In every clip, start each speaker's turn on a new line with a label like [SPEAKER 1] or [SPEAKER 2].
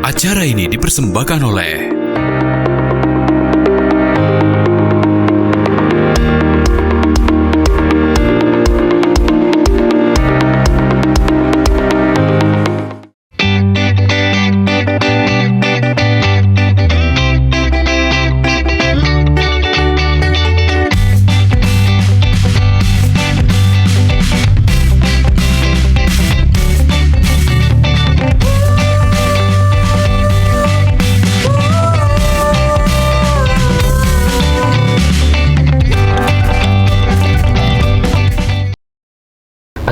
[SPEAKER 1] Acara ini dipersembahkan oleh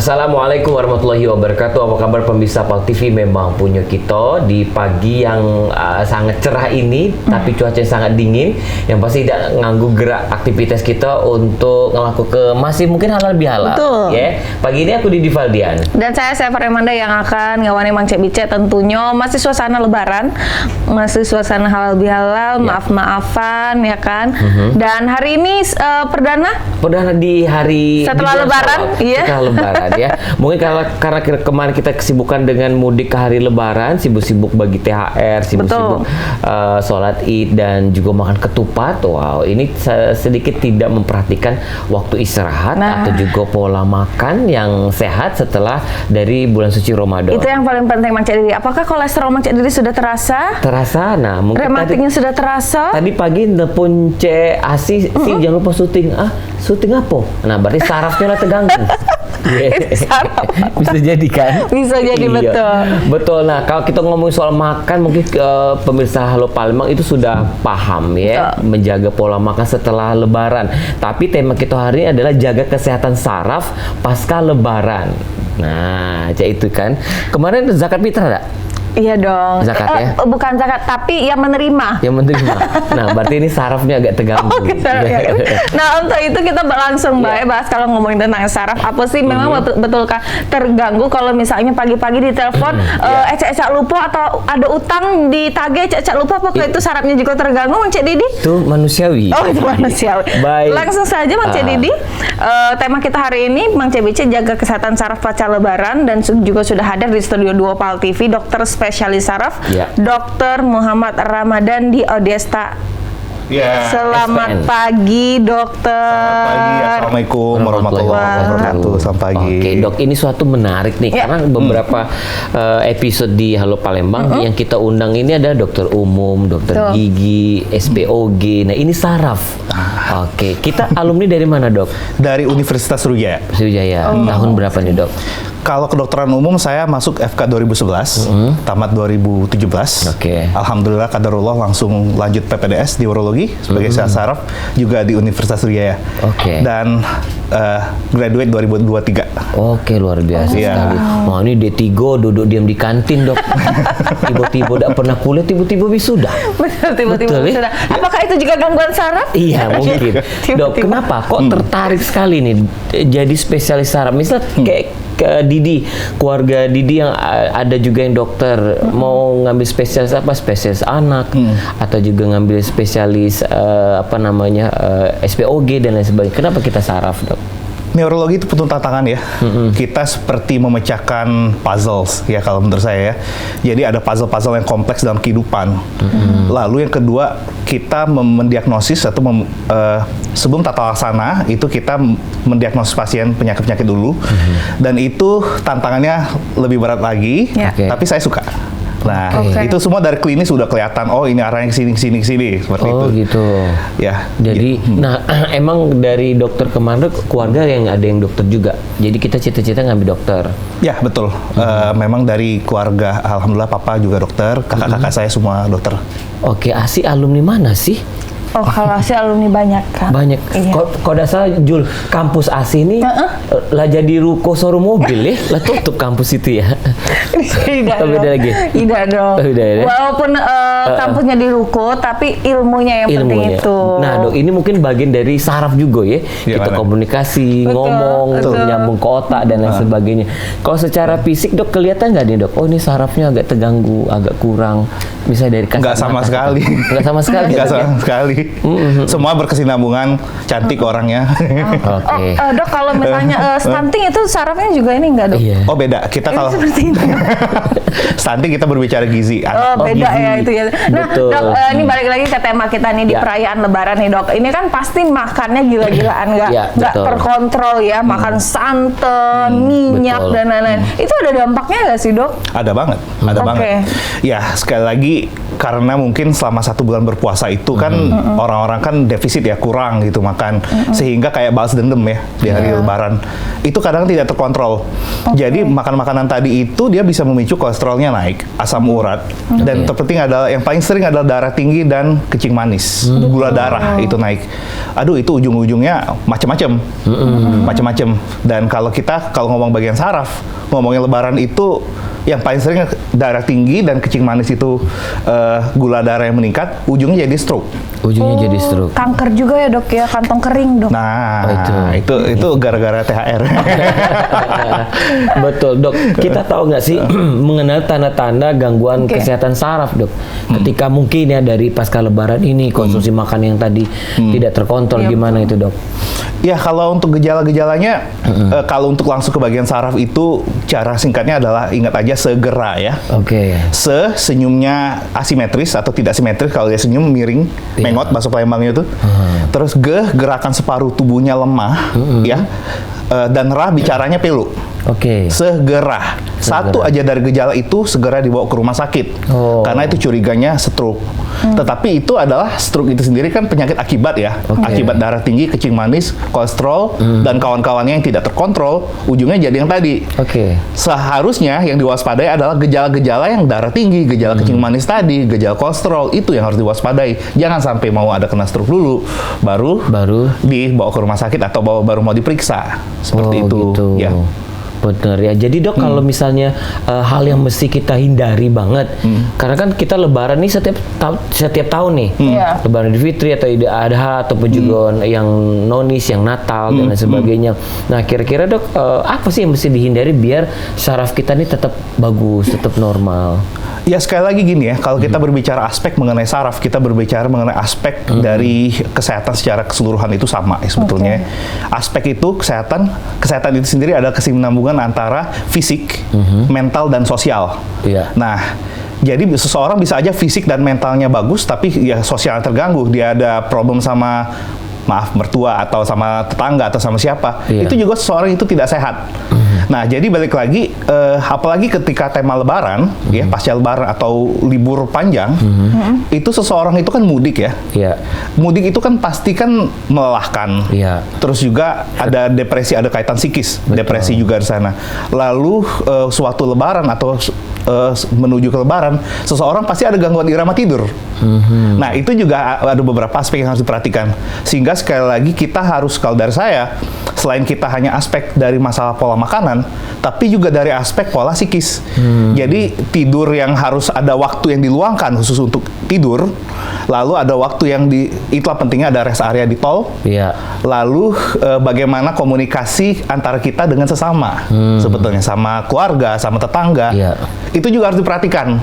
[SPEAKER 2] Assalamualaikum warahmatullahi wabarakatuh. Apa kabar pemirsa Pal TV? Memang punya kita di pagi yang sangat cerah ini, tapi cuaca yang sangat dingin, yang pasti tidak nganggu gerak aktivitas kita untuk ngelaku ke masih mungkin halal bihalal.
[SPEAKER 3] Betul.
[SPEAKER 2] Ya. Pagi ini aku Didi Valdian.
[SPEAKER 3] Dan saya Remanda yang akan ngawani Mang Cek Bice, tentunya masih suasana lebaran, masih suasana halal bihalal, maaf-maafan ya kan. Dan hari ini
[SPEAKER 2] Perdana di hari
[SPEAKER 3] setelah lebaran, iya.
[SPEAKER 2] Setelah lebaran ya. Mungkin karena kemarin kita kesibukan dengan mudik ke hari lebaran, sibuk-sibuk bagi THR, sibuk-sibuk sholat Id dan juga makan ketupat. Wow, ini sedikit tidak memperhatikan waktu istirahat atau juga pola makan yang sehat setelah dari bulan suci Ramadan.
[SPEAKER 3] Itu yang paling penting Mang Cek Didi. Apakah kolesterol Mang Cek Didi sudah terasa?
[SPEAKER 2] Terasa. Nah, mungkin
[SPEAKER 3] rematiknya sudah terasa?
[SPEAKER 2] Tadi pagi nelpon Cek Asi, jangan lupa syuting. Syuting apa? Nah, berarti sarafnya lah terganggu.
[SPEAKER 3] Saraf.
[SPEAKER 2] Bisa jadi kan?
[SPEAKER 3] Bisa jadi, betul.
[SPEAKER 2] Betul. Nah, kalau kita ngomong soal makan, mungkin pemirsa Halo Palembang itu sudah paham ya, menjaga pola makan setelah lebaran. Tapi tema kita hari ini adalah jaga kesehatan saraf pasca lebaran. Nah, itu kan. Kemarin zakat fitrah enggak?
[SPEAKER 3] Iya dong.
[SPEAKER 2] Zakat ya?
[SPEAKER 3] Bukan zakat, tapi yang menerima.
[SPEAKER 2] Yang menerima. Nah, berarti ini sarafnya agak terganggu.
[SPEAKER 3] Nah, untuk itu kita langsung bahas kalau ngomongin tentang saraf. Apa sih memang betulkah terganggu kalau misalnya pagi-pagi ditelepon, Ecek lupa atau ada utang ditagih Ecek lupa, apakah itu sarafnya juga terganggu, Mang Cek Didi?
[SPEAKER 2] Itu manusiawi.
[SPEAKER 3] Oh, itu manusiawi.
[SPEAKER 2] Baik.
[SPEAKER 3] Langsung saja Mang Cek Didi. Tema kita hari ini, Mang Cek Bice, jaga kesehatan saraf pasca lebaran, dan juga sudah hadir di studio 2 Pal TV, dokter spesialis saraf, Dr. Muhammad Ramadan di Odesta. Selamat pagi, dokter.
[SPEAKER 4] Selamat pagi, assalamualaikum warahmatullahi wabarakatuh. Selamat pagi.
[SPEAKER 2] Oke, dok, ini suatu menarik nih, karena beberapa episode di Halo Palembang yang kita undang ini ada dokter umum, dokter gigi, SPOG. Nah, ini saraf. Oke, kita alumni dari mana, dok?
[SPEAKER 4] Dari Universitas Sriwijaya.
[SPEAKER 2] Sriwijaya. Tahun berapa nih, dok?
[SPEAKER 4] Kalau kedokteran umum saya masuk FK 2011, tamat 2017. Alhamdulillah kadarullah langsung lanjut PPDS di urologi sebagai saraf juga di Universitas Sriwijaya. Dan graduate 2023.
[SPEAKER 2] Oke, luar biasa sekali. Wah, ini D3 duduk diam di kantin, dok. Tiba-tiba tidak pernah kuliah, tiba-tiba wisuda.
[SPEAKER 3] Betul, tiba-tiba wisuda. Apakah itu juga gangguan saraf?
[SPEAKER 2] Iya, mungkin. Dok, kenapa kok tertarik sekali nih jadi spesialis saraf? Misal kayak Didi, keluarga Didi yang ada juga yang dokter, mau ngambil spesialis apa? Spesialis anak atau juga ngambil spesialis SPOG dan lain sebagainya. Kenapa kita saraf, dok?
[SPEAKER 4] Neurologi itu penuh tantangan ya. Kita seperti memecahkan puzzles ya kalau menurut saya ya. Jadi ada puzzle-puzzle yang kompleks dalam kehidupan. Lalu yang kedua, kita mendiagnosis atau sebelum tata laksana itu kita mendiagnosis pasien penyakit-penyakit dulu. Dan itu tantangannya lebih berat lagi, tapi saya suka. Nah, itu semua dari klinis sudah kelihatan. Oh, ini arahnya ke sini seperti itu. Oh,
[SPEAKER 2] gitu.
[SPEAKER 4] Ya.
[SPEAKER 2] Jadi, emang dari dokter kemarin keluarga yang ada yang dokter juga. Jadi kita cita-cita ngambil dokter.
[SPEAKER 4] Ya, betul. Memang dari keluarga, alhamdulillah papa juga dokter, kakak-kakak saya semua dokter.
[SPEAKER 2] Oke, Asi alumni mana sih?
[SPEAKER 3] Oh, kalau Asi alumni banyak kan?
[SPEAKER 2] Banyak. Kalau dasar Jul, kampus Asi ini lah jadi ruko showroom mobil ya, lah tutup kampus itu ya.
[SPEAKER 3] Tidak dong.
[SPEAKER 2] Beda lagi.
[SPEAKER 3] Tidak dong. Walaupun kampusnya di ruko, tapi ilmunya yang penting itu.
[SPEAKER 2] Nah, dok, ini mungkin bagian dari saraf juga ya. Kita komunikasi, ngomong, nyambung ke otak dan lain sebagainya. Kalau secara fisik, dok, kelihatan nggak nih, dok? Oh, ini sarafnya agak terganggu, agak kurang. Bisa dari kasat
[SPEAKER 4] Nggak sama
[SPEAKER 2] mata.
[SPEAKER 4] sekali.
[SPEAKER 2] Nggak sama sekali.
[SPEAKER 4] Nggak
[SPEAKER 2] Dok, ya?
[SPEAKER 4] sama sekali. Semua berkesinambungan, cantik orangnya.
[SPEAKER 2] Oke.
[SPEAKER 3] Dok, kalau misalnya stunting itu sarafnya juga ini enggak, Dok?
[SPEAKER 2] Iya.
[SPEAKER 4] Oh beda, kita
[SPEAKER 3] Ini
[SPEAKER 4] kalau
[SPEAKER 3] seperti ini.
[SPEAKER 4] stunting kita berbicara gizi.
[SPEAKER 3] Oh, beda
[SPEAKER 2] gizi.
[SPEAKER 3] ya itu ya. Nah,
[SPEAKER 2] Betul.
[SPEAKER 3] Dok, ini balik lagi ke tema kita nih di
[SPEAKER 2] Ya.
[SPEAKER 3] perayaan Lebaran nih, Dok. Ini kan pasti makannya gila-gilaan, nggak
[SPEAKER 2] Ya, betul.
[SPEAKER 3] terkontrol ya, makan santan, minyak
[SPEAKER 2] betul.
[SPEAKER 3] dan lain-lain. Itu ada dampaknya nggak sih, Dok?
[SPEAKER 4] Ada banget, ada
[SPEAKER 3] Oke.
[SPEAKER 4] banget. Ya sekali lagi karena mungkin selama 1 bulan berpuasa itu kan orang-orang kan defisit ya, kurang gitu makan, sehingga kayak balas dendam ya di hari Lebaran. Itu kadang tidak terkontrol. Jadi makan makanan tadi itu dia bisa memicu kolesterolnya naik, asam urat, dan terpenting adalah yang paling sering adalah darah tinggi dan kencing manis, gula darah itu naik. Aduh itu ujung-ujungnya macam-macam, macam-macam. Dan kalau ngomong bagian saraf, ngomongin Lebaran itu yang paling sering darah tinggi dan kencing manis itu gula darah yang meningkat, ujungnya jadi stroke.
[SPEAKER 2] Ujungnya jadi stroke.
[SPEAKER 3] Kanker juga ya, Dok ya, kantong kering, Dok.
[SPEAKER 4] Nah,
[SPEAKER 2] Oh,
[SPEAKER 4] itu gara-gara THR.
[SPEAKER 2] Betul, Dok. Kita tahu nggak sih mengenal tanda-tanda gangguan
[SPEAKER 3] Oke.
[SPEAKER 2] kesehatan saraf, Dok? Ketika mungkin ya dari pasca Lebaran ini konsumsi makan yang tadi tidak terkontrol,
[SPEAKER 3] Iya,
[SPEAKER 2] gimana itu, Dok?
[SPEAKER 4] Ya kalau untuk gejala-gejalanya, kalau untuk langsung ke bagian saraf itu cara singkatnya adalah ingat aja segera ya.
[SPEAKER 2] Oke.
[SPEAKER 4] Senyumnya asimetris atau tidak simetris, kalau dia senyum miring, mengot bahasa Palembangnya itu. Terus gerakan separuh tubuhnya lemah ya. Dan bicaranya pilu.
[SPEAKER 2] Oke.
[SPEAKER 4] Segera. Satu aja dari gejala itu segera dibawa ke rumah sakit.
[SPEAKER 2] Oh.
[SPEAKER 4] Karena itu curiganya stroke. Tetapi itu adalah stroke itu sendiri kan penyakit akibat ya. Akibat darah tinggi, kencing manis, kolesterol, dan kawan-kawannya yang tidak terkontrol, ujungnya jadi yang tadi.
[SPEAKER 2] Oke.
[SPEAKER 4] Seharusnya yang diwaspadai adalah gejala-gejala yang darah tinggi, gejala kencing manis tadi, gejala kolesterol, itu yang harus diwaspadai. Jangan sampai mau ada kena stroke dulu, baru dibawa ke rumah sakit atau baru mau diperiksa. Seperti itu.
[SPEAKER 2] Gitu.
[SPEAKER 4] Ya.
[SPEAKER 2] Benar ya. Jadi Dok, kalau misalnya hal yang mesti kita hindari banget, karena kan kita Lebaran nih setiap tahun nih,
[SPEAKER 3] Iya.
[SPEAKER 2] Lebaran Idul Fitri atau Idul Adha ataupun juga yang Nonis, yang Natal dan lain sebagainya. Nah, kira-kira Dok, apa sih yang mesti dihindari biar saraf kita nih tetap bagus, tetap normal?
[SPEAKER 4] Ya sekali lagi gini ya, kalau kita berbicara aspek mengenai saraf, kita berbicara mengenai aspek dari kesehatan secara keseluruhan itu sama ya, sebetulnya. Aspek itu kesehatan itu sendiri ada kesinambungan antara fisik, mental dan sosial.
[SPEAKER 2] Iya.
[SPEAKER 4] Nah, jadi seseorang bisa aja fisik dan mentalnya bagus, tapi ya sosialnya terganggu. Dia ada problem sama mertua atau sama tetangga atau sama siapa.
[SPEAKER 2] Iya.
[SPEAKER 4] Itu juga seseorang itu tidak sehat. Nah, jadi balik lagi, apalagi ketika tema Lebaran, ya pasca Lebaran atau libur panjang, itu seseorang itu kan mudik ya.
[SPEAKER 2] Iya.
[SPEAKER 4] Mudik itu kan pasti kan melelahkan.
[SPEAKER 2] Iya.
[SPEAKER 4] Terus juga ada depresi, ada kaitan psikis, depresi juga di sana. Lalu suatu Lebaran atau menuju ke Lebaran, seseorang pasti ada gangguan irama tidur. Nah, itu juga ada beberapa aspek yang harus diperhatikan. Sehingga sekali lagi kita harus, kalau dari saya, selain kita hanya aspek dari masalah pola makanan, tapi juga dari aspek pola psikis. Jadi tidur yang harus ada waktu yang diluangkan khusus untuk tidur, lalu ada waktu yang itulah pentingnya ada rest area di tol.
[SPEAKER 2] Iya.
[SPEAKER 4] Lalu bagaimana komunikasi antara kita dengan sesama, sebetulnya sama keluarga, sama tetangga,
[SPEAKER 2] Iya.
[SPEAKER 4] itu juga harus diperhatikan.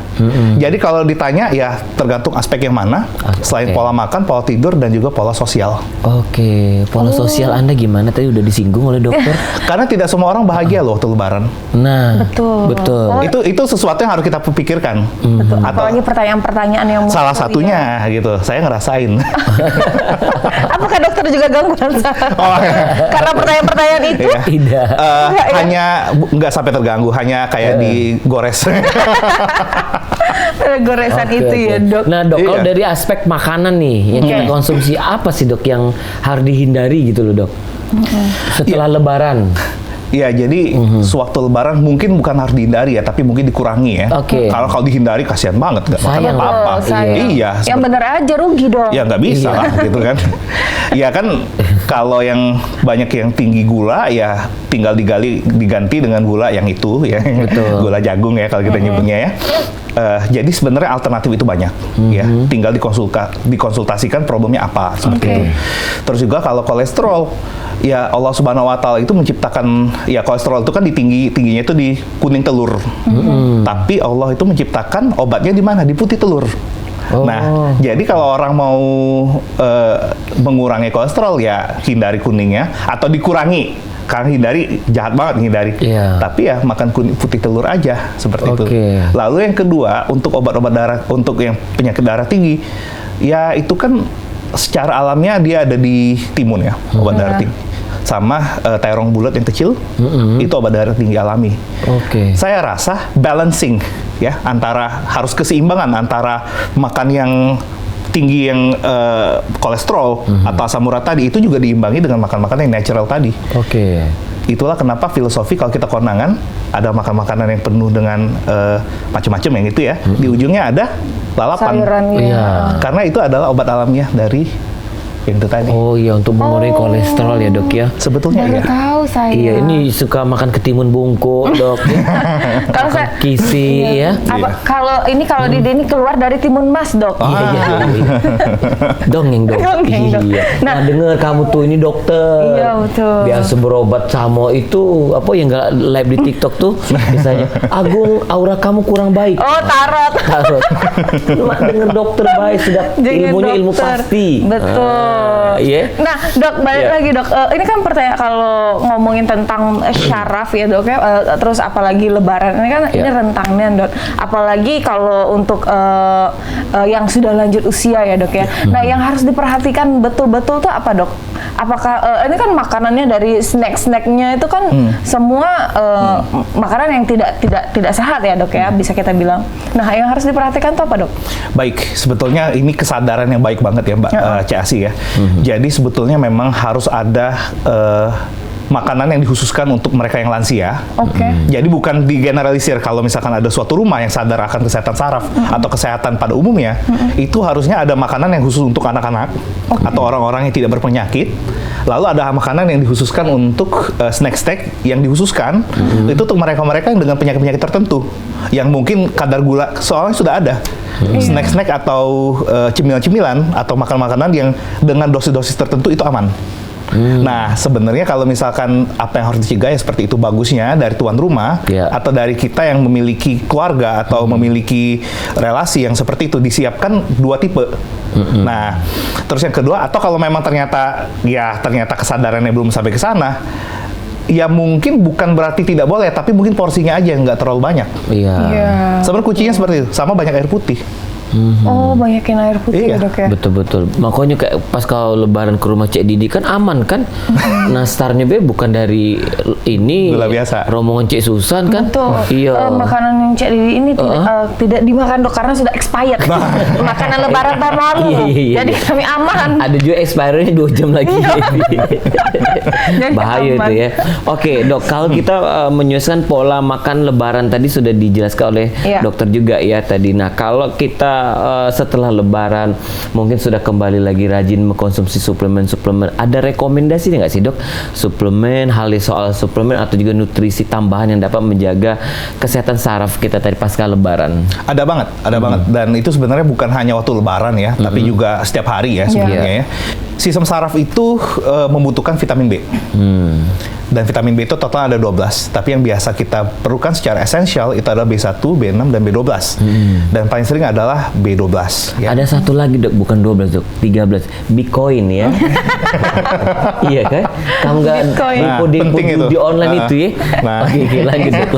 [SPEAKER 4] Jadi kalau ditanya ya tergantung aspek yang mana, selain pola makan, pola tidur, dan juga pola sosial.
[SPEAKER 2] Oke, pola sosial Anda gimana? Tadi udah disinggung oleh dokter.
[SPEAKER 4] Karena tidak semua orang bahagia loh waktu Lebaran.
[SPEAKER 2] Nah,
[SPEAKER 3] Betul.
[SPEAKER 2] betul.
[SPEAKER 4] Itu sesuatu yang harus kita pikirkan.
[SPEAKER 3] Betul.
[SPEAKER 4] Atau
[SPEAKER 3] Apalagi pertanyaan-pertanyaan yang
[SPEAKER 4] salah
[SPEAKER 3] muncul,
[SPEAKER 4] satunya gitu, saya ngerasain.
[SPEAKER 3] ya. Apakah dokter juga gangguan saraf?
[SPEAKER 4] Oh,
[SPEAKER 3] Karena pertanyaan-pertanyaan itu.
[SPEAKER 4] Iya.
[SPEAKER 2] Tidak.
[SPEAKER 4] Hanya nggak sampai terganggu, hanya kayak digores.
[SPEAKER 3] Goresan
[SPEAKER 2] Oke,
[SPEAKER 3] itu
[SPEAKER 2] oke.
[SPEAKER 3] ya, Dok.
[SPEAKER 2] Nah, Dok, kalau
[SPEAKER 4] Iya.
[SPEAKER 2] dari aspek makanan nih yang kita
[SPEAKER 3] Oke.
[SPEAKER 2] konsumsi, apa sih Dok yang harus dihindari gitu loh, Dok? Setelah Lebaran.
[SPEAKER 4] Ya, jadi sewaktu Lebaran mungkin bukan harus dihindari ya, tapi mungkin dikurangi ya.
[SPEAKER 2] Oke.
[SPEAKER 4] Kalau dihindari kasihan banget, nggak makan
[SPEAKER 2] Sayang.
[SPEAKER 4] apa-apa.
[SPEAKER 3] Oh, sayang.
[SPEAKER 4] Iya.
[SPEAKER 3] Yang bener aja rugi dong.
[SPEAKER 4] Ya nggak bisa
[SPEAKER 2] Iya.
[SPEAKER 4] lah gitu kan. Ya kan kalau yang banyak yang tinggi gula ya tinggal diganti dengan gula yang itu ya.
[SPEAKER 2] Betul.
[SPEAKER 4] Gula jagung ya kalau kita nyebutnya ya. Jadi sebenarnya alternatif itu banyak, ya. Tinggal dikonsultasikan problemnya apa seperti itu. Terus juga kalau kolesterol, ya Allah Subhanahu Wa Taala itu menciptakan, ya kolesterol itu kan tingginya itu di kuning telur. Tapi Allah itu menciptakan obatnya di mana? Di putih telur. Nah, jadi kalau orang mau mengurangi kolesterol, ya hindari kuningnya atau dikurangi. Karena hindari, jahat banget hindari. Tapi ya makan putih telur aja seperti itu. Lalu yang kedua, untuk obat-obat darah, untuk yang penyakit darah tinggi, ya itu kan secara alamnya dia ada di timun ya, obat darah tinggi. Sama terong bulat yang kecil, itu obat darah tinggi alami. Saya rasa balancing ya, antara harus keseimbangan antara makan yang tinggi yang kolesterol atau asam urat tadi itu juga diimbangi dengan makan-makanan yang natural tadi. Itulah kenapa filosofi kalau kita kondangan ada makan makanan yang penuh dengan macam-macam yang itu ya. Di ujungnya ada lalapan. Karena itu adalah obat alamiah dari yang itu tadi.
[SPEAKER 2] Untuk mengurangi kolesterol ya dok ya.
[SPEAKER 4] Sebetulnya
[SPEAKER 3] Baru tahu saya.
[SPEAKER 2] Iya, ini suka makan ketimun bungkuk dok.
[SPEAKER 3] Kalau saya
[SPEAKER 2] kisi ya.
[SPEAKER 3] Kalau di ini keluar dari timun mas dok.
[SPEAKER 2] Iya. Dongeng dok. Nah, dengar kamu tuh ini dokter.
[SPEAKER 3] Iya betul.
[SPEAKER 2] Biasa berobat sama itu apa yang nggak live di TikTok tuh misalnya Agung aura kamu kurang baik.
[SPEAKER 3] Tarot.
[SPEAKER 2] Dengar dokter baik sudah ilmunya ilmu pasti.
[SPEAKER 3] Betul. Nah dok, balik lagi dok. Ini kan pertanyaan kalau ngomongin tentang syaraf ya dok ya. Terus apalagi lebaran ini kan ini rentangnya dok. Apalagi kalau untuk yang sudah lanjut usia ya dok ya. Nah yang harus diperhatikan betul-betul tuh apa dok? Apakah ini kan makanannya dari snack-snacknya itu kan semua makanan yang tidak sehat ya dok ya, bisa kita bilang. Nah yang harus diperhatikan tuh apa dok?
[SPEAKER 4] Baik, sebetulnya ini kesadaran yang baik banget ya Mbak Casi ya. Jadi sebetulnya memang harus ada makanan yang dikhususkan untuk mereka yang lansia. Jadi bukan digeneralisir kalau misalkan ada suatu rumah yang sadar akan kesehatan saraf atau kesehatan pada umumnya, itu harusnya ada makanan yang khusus untuk anak-anak atau orang-orang yang tidak berpenyakit. Lalu ada makanan yang dikhususkan untuk snack-snack yang dikhususkan itu untuk mereka-mereka yang dengan penyakit-penyakit tertentu yang mungkin kadar gula soalnya sudah ada. Snack-snack atau cemilan-cemilan atau makan-makanan yang dengan dosis-dosis tertentu itu aman. Nah, sebenarnya kalau misalkan apa yang harus dicegah ya seperti itu bagusnya dari tuan rumah atau dari kita yang memiliki keluarga atau memiliki relasi yang seperti itu disiapkan dua tipe. Nah, terus yang kedua atau kalau memang ternyata kesadarannya belum sampai ke sana, ya mungkin bukan berarti tidak boleh, tapi mungkin porsinya aja nggak terlalu banyak. Sebenarnya kuncinya seperti itu, sama banyak air putih.
[SPEAKER 3] Banyakin air putih dok ya.
[SPEAKER 2] Betul. Makanya kayak pas kalau lebaran ke rumah Cek Didi kan aman kan. Nastarnya bukan dari ini
[SPEAKER 4] gula biasa.
[SPEAKER 2] Rombongan Cek Susan kan.
[SPEAKER 3] Iya. Makanan yang Cek Didi ini tidak dimakan dok karena sudah expired. Makanan lebaran tahun lalu. Jadi kami aman. Ada
[SPEAKER 2] juga expirednya 2 jam lagi. Bahaya itu ya. Oke dok, kalau kita menyesuaikan pola makan lebaran tadi sudah dijelaskan oleh dokter juga ya tadi. Nah kalau kita setelah lebaran mungkin sudah kembali lagi rajin mengkonsumsi suplemen, ada rekomendasi nggak sih dok suplemen, soal suplemen atau juga nutrisi tambahan yang dapat menjaga kesehatan saraf kita tadi pasca lebaran?
[SPEAKER 4] Ada banget dan itu sebenarnya bukan hanya waktu lebaran ya, tapi juga setiap hari ya sebenarnya ya. Sistem saraf itu membutuhkan vitamin B. Dan vitamin B itu total ada 12. Tapi yang biasa kita perlukan secara esensial itu adalah B1, B6, dan B12. Dan paling sering adalah B12. Ya.
[SPEAKER 2] Ada satu lagi dok, bukan 12 dok, 13. Bitcoin ya. Iya kan? Kamu nggak penting itu di online itu ya? Oke, lanjut dok.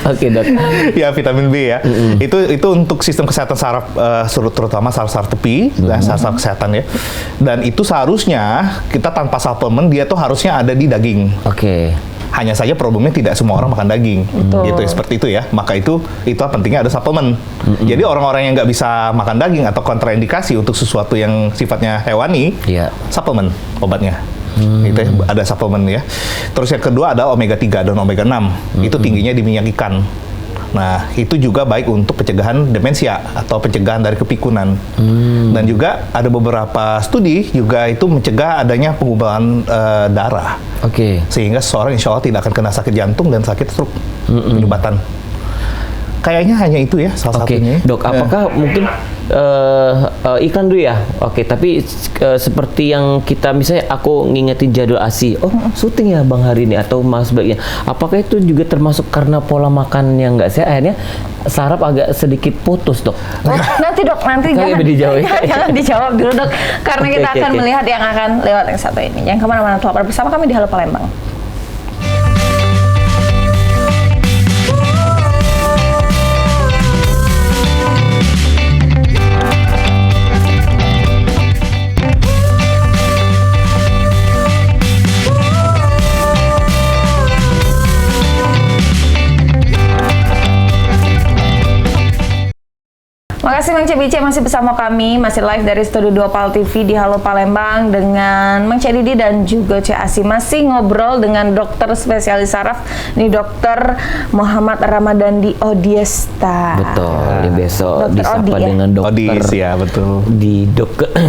[SPEAKER 2] Oke dok. Ya vitamin B ya. Itu untuk sistem kesehatan saraf, terutama saraf tepi dan saraf kesehatan ya. Dan itu seharusnya kita tanpa suplemen dia tuh harusnya ada di daging. Hanya saja problemnya tidak semua orang makan daging. Gitu ya, seperti itu ya. Maka itu pentingnya ada suplemen. Jadi orang-orang yang nggak bisa makan daging atau kontraindikasi untuk sesuatu yang sifatnya hewani, suplemen obatnya. Itu ya, ada suplemen ya. Terus yang kedua ada omega 3 dan omega 6. Itu tingginya di minyak ikan. Nah, itu juga baik untuk pencegahan demensia atau pencegahan dari kepikunan. Dan juga ada beberapa studi juga itu mencegah adanya pengubahan darah. Sehingga seseorang insya Allah tidak akan kena sakit jantung dan sakit stroke penyumbatan.
[SPEAKER 4] Kayaknya hanya itu ya salah satunya.
[SPEAKER 2] Dok, apakah mungkin iklan dulu ya? Oke, tapi seperti yang kita misalnya aku ngingetin jadwal ASI, syuting ya Bang hari ini atau mas sebaliknya. Apakah itu juga termasuk karena pola makan yang nggak sehat? Akhirnya saraf agak sedikit putus, Dok.
[SPEAKER 3] Nanti Dok, jangan dijawab dulu Dok, karena kita akan melihat yang akan lewat yang satu ini. Jangan kemana-mana, tetap bersama kami di Halo Palembang. Makasih Mang Cebice masih bersama kami, masih live dari Studio 2 PAL TV di Halo Palembang dengan Mang Cedidi dan juga Cek Asi. Masih ngobrol dengan dokter spesialis saraf, nih Dokter Muhammad Ramadandi Odiesta.
[SPEAKER 2] Betul, besok
[SPEAKER 3] Dokter
[SPEAKER 2] disapa
[SPEAKER 3] Odi,
[SPEAKER 2] dengan dokter.
[SPEAKER 4] Odis, ya betul.
[SPEAKER 2] Di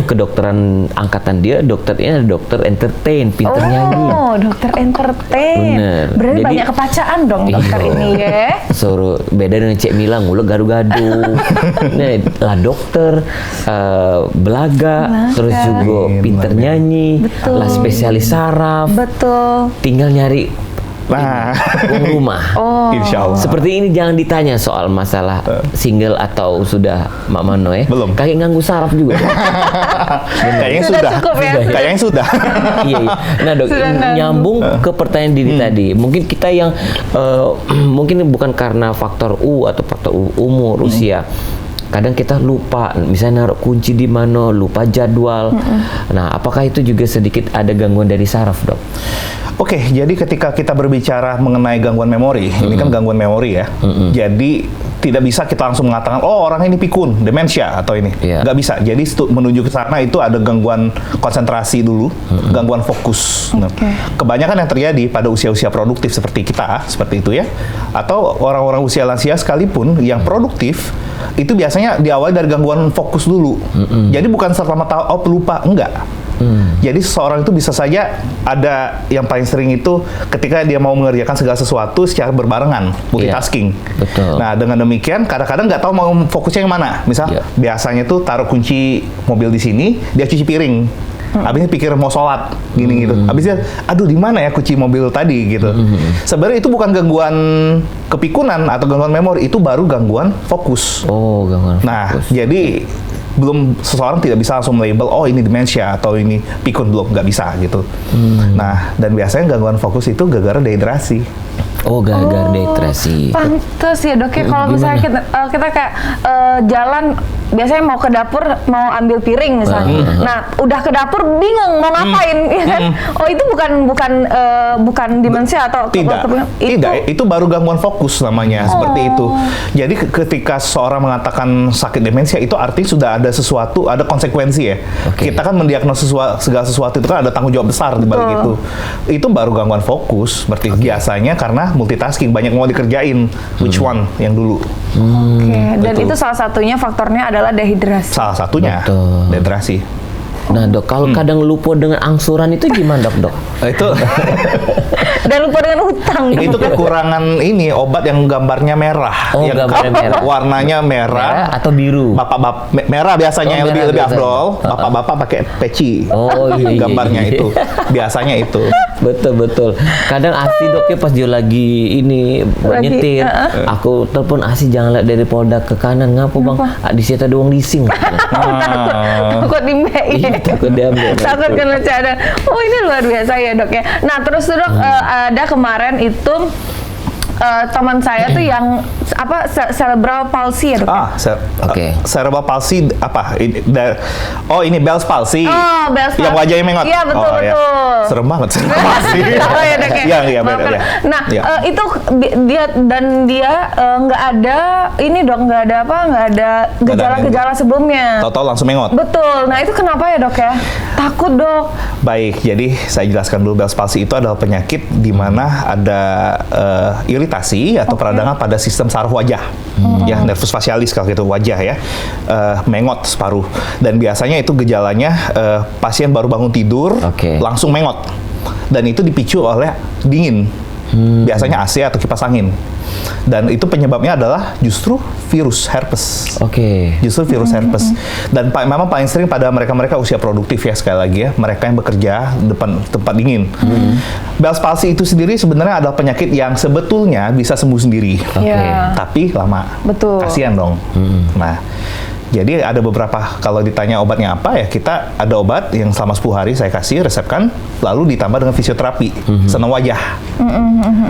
[SPEAKER 2] kedokteran angkatan dia, dokternya dokter entertain, pinter nyanyi.
[SPEAKER 3] Oh, dokter entertain.
[SPEAKER 2] Bener.
[SPEAKER 3] Berarti
[SPEAKER 2] Jadi,
[SPEAKER 3] banyak kepacaan dong dokter ini ya.
[SPEAKER 2] Suruh beda dengan Cek Mila nguleg gadu-gadu. Lah dokter, belaga, terus juga pinter nyanyi, lah spesialis saraf.
[SPEAKER 3] Betul.
[SPEAKER 2] Tinggal nyari uang rumah.
[SPEAKER 4] Insya Allah.
[SPEAKER 2] Seperti ini jangan ditanya soal masalah single atau sudah Mak Mano ya.
[SPEAKER 4] Belum.
[SPEAKER 2] Kayak nganggu saraf juga.
[SPEAKER 4] Kayaknya
[SPEAKER 3] Sudah
[SPEAKER 4] sudah.
[SPEAKER 3] cukup ya?
[SPEAKER 4] Kayaknya sudah.
[SPEAKER 2] Iya. Nah Dok, nyambung ke pertanyaan Didi tadi. Mungkin kita yang mungkin bukan karena faktor atau faktor umur, usia. Kadang kita lupa, misalnya naruh kunci di mana, lupa jadwal. Nah, apakah itu juga sedikit ada gangguan dari saraf, Dok?
[SPEAKER 4] Oke, jadi ketika kita berbicara mengenai gangguan memori, ini kan gangguan memori ya. Jadi tidak bisa kita langsung mengatakan, oh orang ini pikun, demensia atau ini. Nggak bisa. Jadi menuju ke sana itu ada gangguan konsentrasi dulu, gangguan fokus. Nah, kebanyakan yang terjadi pada usia-usia produktif seperti kita, seperti itu ya. Atau orang-orang usia lansia sekalipun yang produktif, itu biasanya diawali dari gangguan fokus dulu. Jadi bukan serta-merta pelupa, enggak. Jadi seseorang itu bisa saja ada yang paling sering itu ketika dia mau mengerjakan segala sesuatu secara berbarengan, multitasking.
[SPEAKER 2] Betul.
[SPEAKER 4] Nah dengan demikian kadang-kadang nggak tahu mau fokusnya yang mana. Misal biasanya tuh taruh kunci mobil di sini, dia cuci piring. Abisnya pikir mau sholat gini gitu. Abisnya aduh di mana ya kunci mobil tadi gitu. Sebenarnya itu bukan gangguan kepikunan atau gangguan memori, itu baru gangguan fokus.
[SPEAKER 2] Oh, gangguan fokus.
[SPEAKER 4] Nah, jadi belum seseorang tidak bisa langsung label oh ini demensia atau ini pikun, belum, nggak bisa gitu. Nah, dan biasanya gangguan fokus itu gara-gara dehidrasi.
[SPEAKER 2] Oh, gara-gara dehidrasi.
[SPEAKER 3] Pantes ya Dok ya, kalau misalnya kita kayak jalan, biasanya mau ke dapur, mau ambil piring misalnya. Nah, udah ke dapur bingung mau ngapain, ya kan? Oh, itu bukan demensia atau
[SPEAKER 4] tidak, itu baru gangguan fokus namanya, seperti itu. Jadi ketika seseorang mengatakan sakit demensia, itu artinya sudah ada sesuatu, ada konsekuensi ya. Kita kan mendiagnosis segala sesuatu itu kan ada tanggung jawab besar di balik itu. Itu baru gangguan fokus, seperti biasanya karena multitasking, banyak mau dikerjain, which one yang dulu.
[SPEAKER 3] Dan itu salah satunya faktornya adalah dehidrasi.
[SPEAKER 4] Salah satunya dehidrasi.
[SPEAKER 2] Nah Dok, kalau kadang lupa dengan angsuran itu gimana Dok?
[SPEAKER 4] Itu
[SPEAKER 3] dan lupa dengan utang.
[SPEAKER 4] Itu kekurangan ini obat yang gambarnya merah.
[SPEAKER 2] Oh,
[SPEAKER 4] yang
[SPEAKER 2] gambarnya merah.
[SPEAKER 4] Warnanya merah
[SPEAKER 2] atau biru?
[SPEAKER 4] Bapak-bapak merah biasanya yang lebih afdol. Bapak-bapak pakai peci.
[SPEAKER 2] Oh, iya,
[SPEAKER 4] gambarnya itu. Biasanya itu.
[SPEAKER 2] Betul. Kadang Asi Dok ya pas dia lagi ini nyetir, aku telepon Asi jangan lihat dari Polda ke kanan, ngapa Bang? Di situ ada uang leasing.
[SPEAKER 3] Takut dimbein.
[SPEAKER 2] Takut diambil.
[SPEAKER 3] Takut kena cadang. Oh, ini luar biasa ya Dok ya. Nah terus tuh Dok, ada kemarin itu teman saya tuh yang cerebral palsy ya Dok?
[SPEAKER 4] Cerebral palsy apa? Ini Bell's palsy.
[SPEAKER 3] Oh, Bell's palsy.
[SPEAKER 4] Yang wajahnya mengot.
[SPEAKER 3] Iya betul.
[SPEAKER 4] Serem banget cerebral palsy.
[SPEAKER 3] Oh ya Dok ya.
[SPEAKER 4] Iya benar ya.
[SPEAKER 3] Nah itu dia nggak ada ini Dok, nggak ada gejala-gejala sebelumnya.
[SPEAKER 4] Tahu-tahu langsung mengot.
[SPEAKER 3] Betul. Nah itu kenapa ya Dok ya? Takut Dok.
[SPEAKER 4] Baik, jadi saya jelaskan dulu Bell's palsy itu adalah penyakit di mana ada iritasi atau peradangan pada sistem saraf wajah, ya nervus facialis kalau gitu wajah ya, mengot separuh. Dan biasanya itu gejalanya pasien baru bangun tidur langsung mengot, dan itu dipicu oleh dingin, biasanya AC atau kipas angin. Dan itu penyebabnya adalah justru virus herpes.
[SPEAKER 2] Oke.
[SPEAKER 4] Justru virus herpes. Dan memang paling sering pada mereka-mereka usia produktif ya, sekali lagi ya, mereka yang bekerja depan tempat dingin. Bell's palsy itu sendiri sebenarnya adalah penyakit yang sebetulnya bisa sembuh sendiri. Tapi lama.
[SPEAKER 3] Betul.
[SPEAKER 4] Kasihan dong. Nah, jadi ada beberapa, kalau ditanya obatnya apa ya, kita ada obat yang selama 10 hari saya kasih, resepkan, lalu ditambah dengan fisioterapi, senam wajah.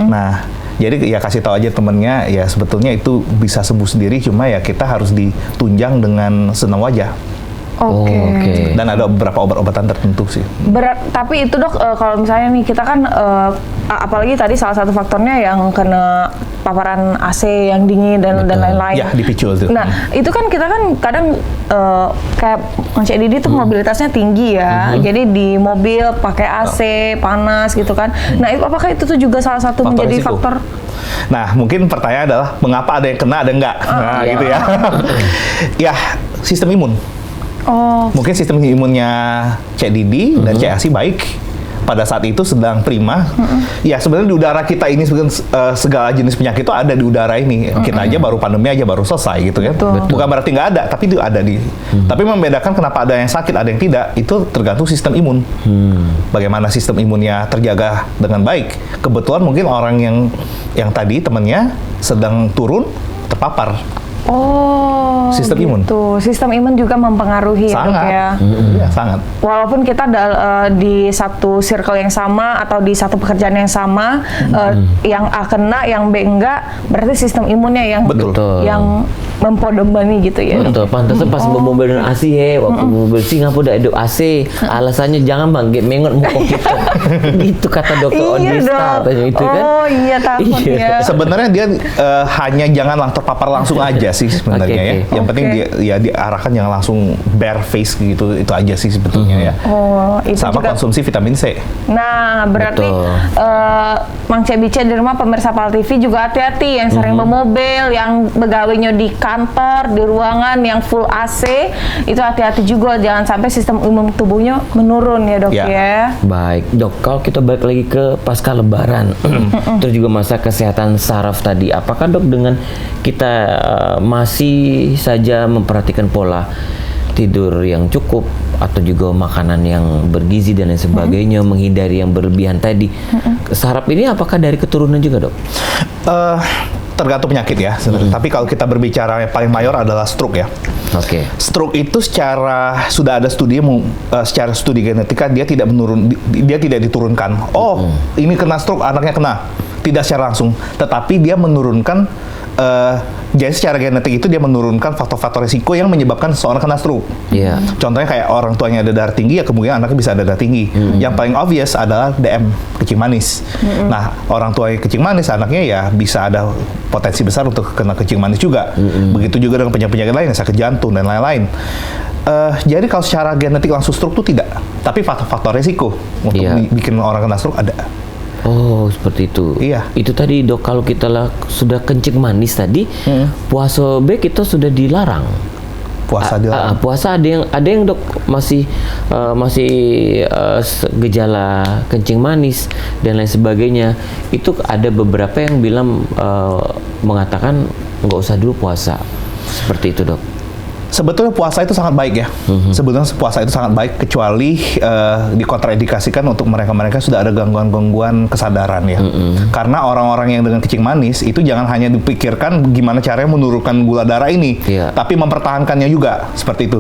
[SPEAKER 4] Nah, jadi ya kasih tahu aja temennya, ya sebetulnya itu bisa sembuh sendiri, cuma ya kita harus ditunjang dengan senam wajah.
[SPEAKER 3] Oke.
[SPEAKER 4] Dan ada beberapa obat-obatan tertentu sih.
[SPEAKER 3] Tapi itu dok, kalau misalnya nih kita kan, apalagi tadi salah satu faktornya yang kena paparan AC yang dingin dan lain-lain.
[SPEAKER 4] Ya, dipicu itu.
[SPEAKER 3] Nah, itu kan kita kan kadang kayak Cik Didi tuh mobilitasnya tinggi ya. Jadi di mobil pakai AC, panas gitu kan. Nah, apakah itu tuh juga salah satu menjadi
[SPEAKER 4] risiko.
[SPEAKER 3] faktor?
[SPEAKER 4] Nah, mungkin pertanyaan adalah mengapa ada yang kena, ada yang enggak? Nah, gitu ya. Ya, sistem imun. Mungkin sistem imunnya Cik Didi dan Cik Asi baik pada saat itu sedang prima. Ya sebenarnya di udara kita ini segala jenis penyakit itu ada di udara ini. Kita aja baru pandemi aja baru selesai gitu kan. Bukan berarti nggak ada, tapi itu ada di. Tapi membedakan kenapa ada yang sakit, ada yang tidak, itu tergantung sistem imun. Bagaimana sistem imunnya terjaga dengan baik. Kebetulan mungkin orang yang tadi temannya sedang turun terpapar. Sistem imun.
[SPEAKER 3] Sistem imun juga mempengaruhi
[SPEAKER 4] sangat.
[SPEAKER 3] Ya, dok ya.
[SPEAKER 4] Ya, sangat.
[SPEAKER 3] Walaupun kita di satu circle yang sama atau di satu pekerjaan yang sama, yang A kena, yang B enggak, berarti sistem imunnya yang yang mempodomani gitu ya.
[SPEAKER 2] Betul. Pantasnya pas mobil dengan AC ya, waktu mobil Singapura ada AC, alasannya jangan bangkit mengot muka kita. Gitu kata dokter Odista katanya itu kan.
[SPEAKER 3] Oh iya, takut ya.
[SPEAKER 4] Sebenarnya dia hanya jangan terpapar langsung aja sih sebenarnya ya. Yang penting dia diarahkan jangan langsung bare face gitu, itu aja sih sebetulnya ya.
[SPEAKER 3] Itu
[SPEAKER 4] sama juga konsumsi vitamin C.
[SPEAKER 3] Nah, berarti Mang Cebice di rumah pemirsa PAL TV juga hati-hati yang sering bermobil, yang begawainya di kantor, di ruangan yang full AC, itu hati-hati juga jangan sampai sistem imun tubuhnya menurun ya, Dok ya.
[SPEAKER 2] Baik, Dok, kalau kita balik lagi ke pasca lebaran, terus juga masa kesehatan saraf tadi, apakah Dok dengan kita masih saja memperhatikan pola tidur yang cukup atau juga makanan yang bergizi dan lain sebagainya, menghindari yang berlebihan tadi, saraf ini apakah dari keturunan juga, Dok?
[SPEAKER 4] Tergantung penyakit ya. Tapi kalau kita berbicara yang paling mayor adalah stroke ya. Stroke itu sudah ada studi secara studi genetika dia tidak diturunkan. Ini kena stroke, anaknya kena. Tidak secara langsung, tetapi dia menurunkan jadi secara genetik itu dia menurunkan faktor-faktor risiko yang menyebabkan seseorang kena stroke. Contohnya kayak orang tuanya ada darah tinggi, ya kemungkinan anaknya bisa ada darah tinggi. Yang paling obvious adalah DM, kencing manis. Nah, orang tuanya kencing manis, anaknya ya bisa ada potensi besar untuk kena kencing manis juga. Begitu juga dengan penyakit-penyakit lain, sakit jantung dan lain-lain. Jadi kalau secara genetik langsung stroke itu tidak, tapi faktor-faktor risiko untuk bikin orang kena stroke ada.
[SPEAKER 2] Oh, seperti itu.
[SPEAKER 4] Iya.
[SPEAKER 2] Itu tadi, Dok, kalau kita sudah kencing manis tadi, puasa B kita sudah dilarang.
[SPEAKER 4] Puasa dilarang.
[SPEAKER 2] Puasa ada yang Dok masih gejala kencing manis dan lain sebagainya. Itu ada beberapa yang bilang mengatakan nggak usah dulu puasa. Seperti itu, Dok.
[SPEAKER 4] Sebetulnya puasa itu sangat baik ya. Sebetulnya puasa itu sangat baik kecuali dikontraindikasikan untuk mereka-mereka sudah ada gangguan-gangguan kesadaran ya. Karena orang-orang yang dengan kencing manis itu jangan hanya dipikirkan gimana caranya menurunkan gula darah ini, tapi mempertahankannya juga seperti itu.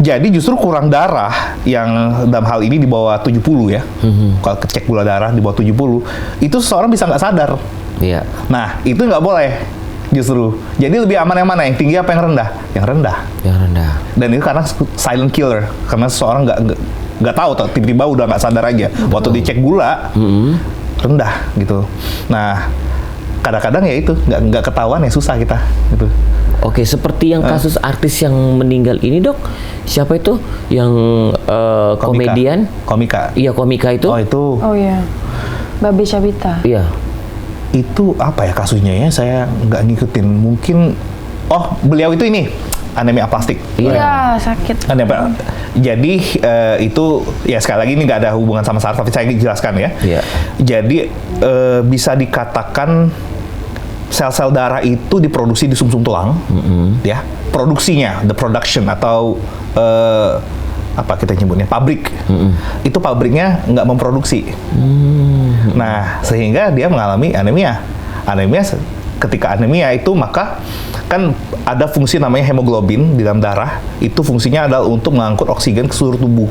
[SPEAKER 4] Jadi justru kurang darah yang dalam hal ini di bawah 70 ya. Kalau cek gula darah di bawah 70, itu seseorang bisa nggak sadar. Nah, itu nggak boleh. Justru, jadi lebih aman yang mana? Yang tinggi apa yang rendah? Yang rendah. Dan itu karena silent killer, karena seseorang nggak tahu, tiba-tiba udah nggak sadar aja. Waktu dicek gula rendah gitu. Nah, kadang-kadang ya itu nggak ketahuan ya susah kita gitu.
[SPEAKER 2] Oke, seperti yang kasus artis yang meninggal ini, Dok. Siapa itu? Yang komedian?
[SPEAKER 4] Komika.
[SPEAKER 2] Iya, komika itu.
[SPEAKER 3] Oh iya, Babe Syabita.
[SPEAKER 2] Iya.
[SPEAKER 4] Itu apa ya kasusnya ya? Saya nggak ngikutin. Mungkin, beliau itu ini anemia aplastik.
[SPEAKER 3] Iya, sakit.
[SPEAKER 4] Anemia. Jadi itu ya sekali lagi ini nggak ada hubungan sama saraf, tapi saya jelaskan ya. Jadi bisa dikatakan sel-sel darah itu diproduksi di sumsum tulang, ya. Produksinya, the production atau apa kita nyebutnya, pabrik. Itu pabriknya nggak memproduksi. Nah, sehingga dia mengalami anemia. Ketika anemia itu maka kan ada fungsi namanya hemoglobin di dalam darah. Itu fungsinya adalah untuk mengangkut oksigen ke seluruh tubuh.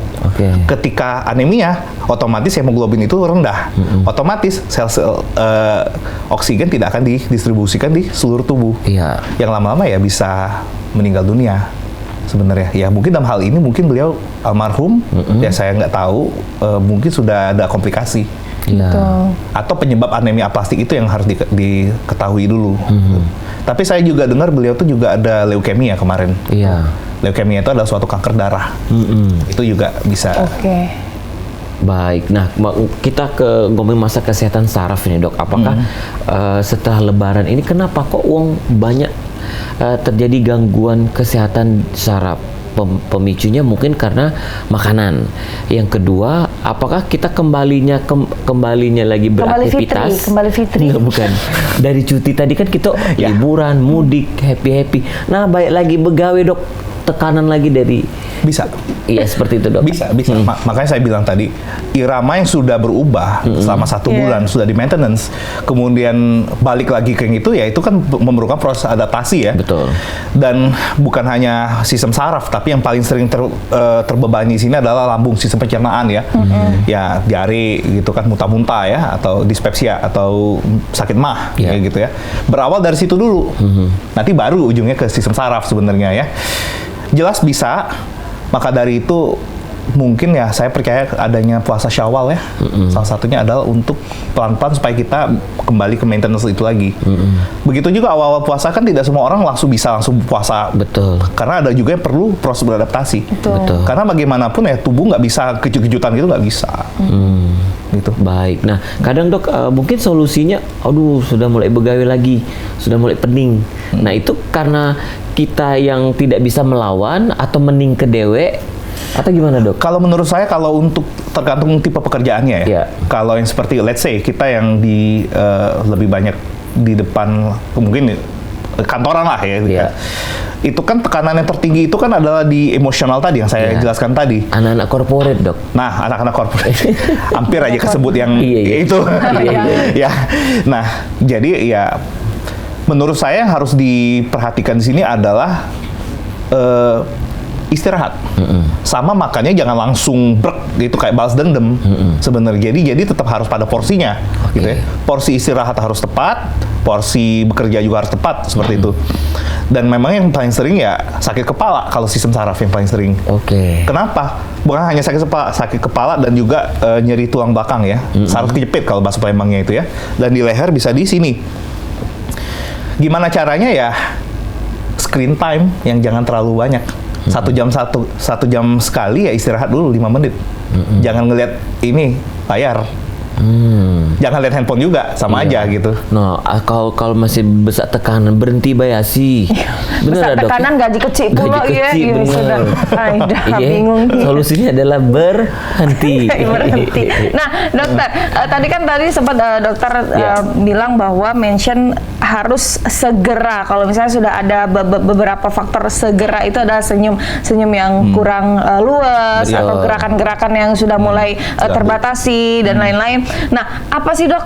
[SPEAKER 4] Ketika anemia, otomatis hemoglobin itu rendah. Otomatis sel-sel oksigen tidak akan didistribusikan di seluruh tubuh. Yang lama-lama ya bisa meninggal dunia. Sebenarnya ya mungkin dalam hal ini mungkin beliau almarhum, ya saya nggak tahu, mungkin sudah ada komplikasi. Atau penyebab anemia aplastik itu yang harus diketahui dulu. Tapi saya juga dengar beliau tuh juga ada leukemia kemarin. Leukemia itu adalah suatu kanker darah. Itu juga bisa.
[SPEAKER 2] Baik, nah kita ngomongin masa kesehatan saraf ini dok. Apakah setelah Lebaran ini kenapa kok banyak terjadi gangguan kesehatan saraf? Pemicunya mungkin karena makanan. Yang kedua, apakah kita kembalinya lagi beraktivitas?
[SPEAKER 3] Kembali fitri.
[SPEAKER 2] Enggak, bukan. Dari cuti tadi kan kita liburan, mudik, happy. Nah, balik lagi begawe dok, tekanan lagi dari
[SPEAKER 4] bisa.
[SPEAKER 2] Iya seperti itu dok.
[SPEAKER 4] Bisa. Makanya saya bilang tadi, irama yang sudah berubah selama 1 bulan sudah di maintenance, kemudian balik lagi ke itu ya itu kan memerlukan proses adaptasi ya.
[SPEAKER 2] Betul.
[SPEAKER 4] Dan bukan hanya sistem saraf, tapi yang paling sering terbebani di sini adalah lambung, sistem pencernaan ya. Ya diare gitu kan, muntah-muntah ya, atau dispepsia atau sakit mah ya gitu ya. Berawal dari situ dulu. Nanti baru ujungnya ke sistem saraf sebenarnya ya. Jelas bisa. Maka dari itu mungkin ya saya percaya adanya puasa Syawal ya. Salah satunya adalah untuk pelan-pelan supaya kita kembali ke maintenance itu lagi. Begitu juga awal-awal puasa kan tidak semua orang bisa langsung puasa.
[SPEAKER 2] Betul.
[SPEAKER 4] Karena ada juga yang perlu proses beradaptasi.
[SPEAKER 3] Betul.
[SPEAKER 4] Karena bagaimanapun ya tubuh nggak bisa kejut-kejutan gitu, nggak bisa. Gitu.
[SPEAKER 2] Baik. Nah, kadang dok mungkin solusinya, sudah mulai begawe lagi, sudah mulai pening. Nah itu karena kita yang tidak bisa melawan atau mending ke dewe atau gimana dok?
[SPEAKER 4] Kalau menurut saya kalau untuk tergantung tipe pekerjaannya ya. Kalau yang seperti let's say kita yang di lebih banyak di depan mungkin kantoran lah ya. Itu kan tekanan yang tertinggi itu kan adalah di emosional tadi yang saya jelaskan tadi.
[SPEAKER 2] Anak-anak korporat dok.
[SPEAKER 4] Nah anak-anak korporat hampir aja kesebut yang itu. Ya. Nah jadi ya menurut saya yang harus diperhatikan di sini adalah istirahat. Sama makannya jangan langsung brek gitu kayak balas dendam sebenarnya. Jadi tetap harus pada porsinya. Gitu ya. Porsi istirahat harus tepat, porsi bekerja juga harus tepat seperti itu. Dan memang yang paling sering ya sakit kepala kalau sistem saraf yang paling sering. Kenapa? Bukan hanya sakit kepala dan juga nyeri tulang belakang ya. Saraf kejepit kalau bahasa Palembangnya itu ya. Dan di leher bisa di sini. Gimana caranya ya screen time yang jangan terlalu banyak. 1 jam sekali ya istirahat dulu 5 menit. Jangan ngelihat ini layar. Jangan lihat handphone juga, sama aja gitu.
[SPEAKER 2] Nah, kalau masih besar tekanan berhenti bayasi.
[SPEAKER 3] Besar tekanan gaji kecil pula ya. Bingung.
[SPEAKER 2] Solusinya adalah berhenti.
[SPEAKER 3] Nah, dokter, tadi sempat dokter bilang bahwa mention harus segera. Kalau misalnya sudah ada beberapa faktor segera itu adalah senyum yang kurang luas atau gerakan-gerakan yang sudah mulai terbatasi dan lain-lain. Nah, apa sih dok?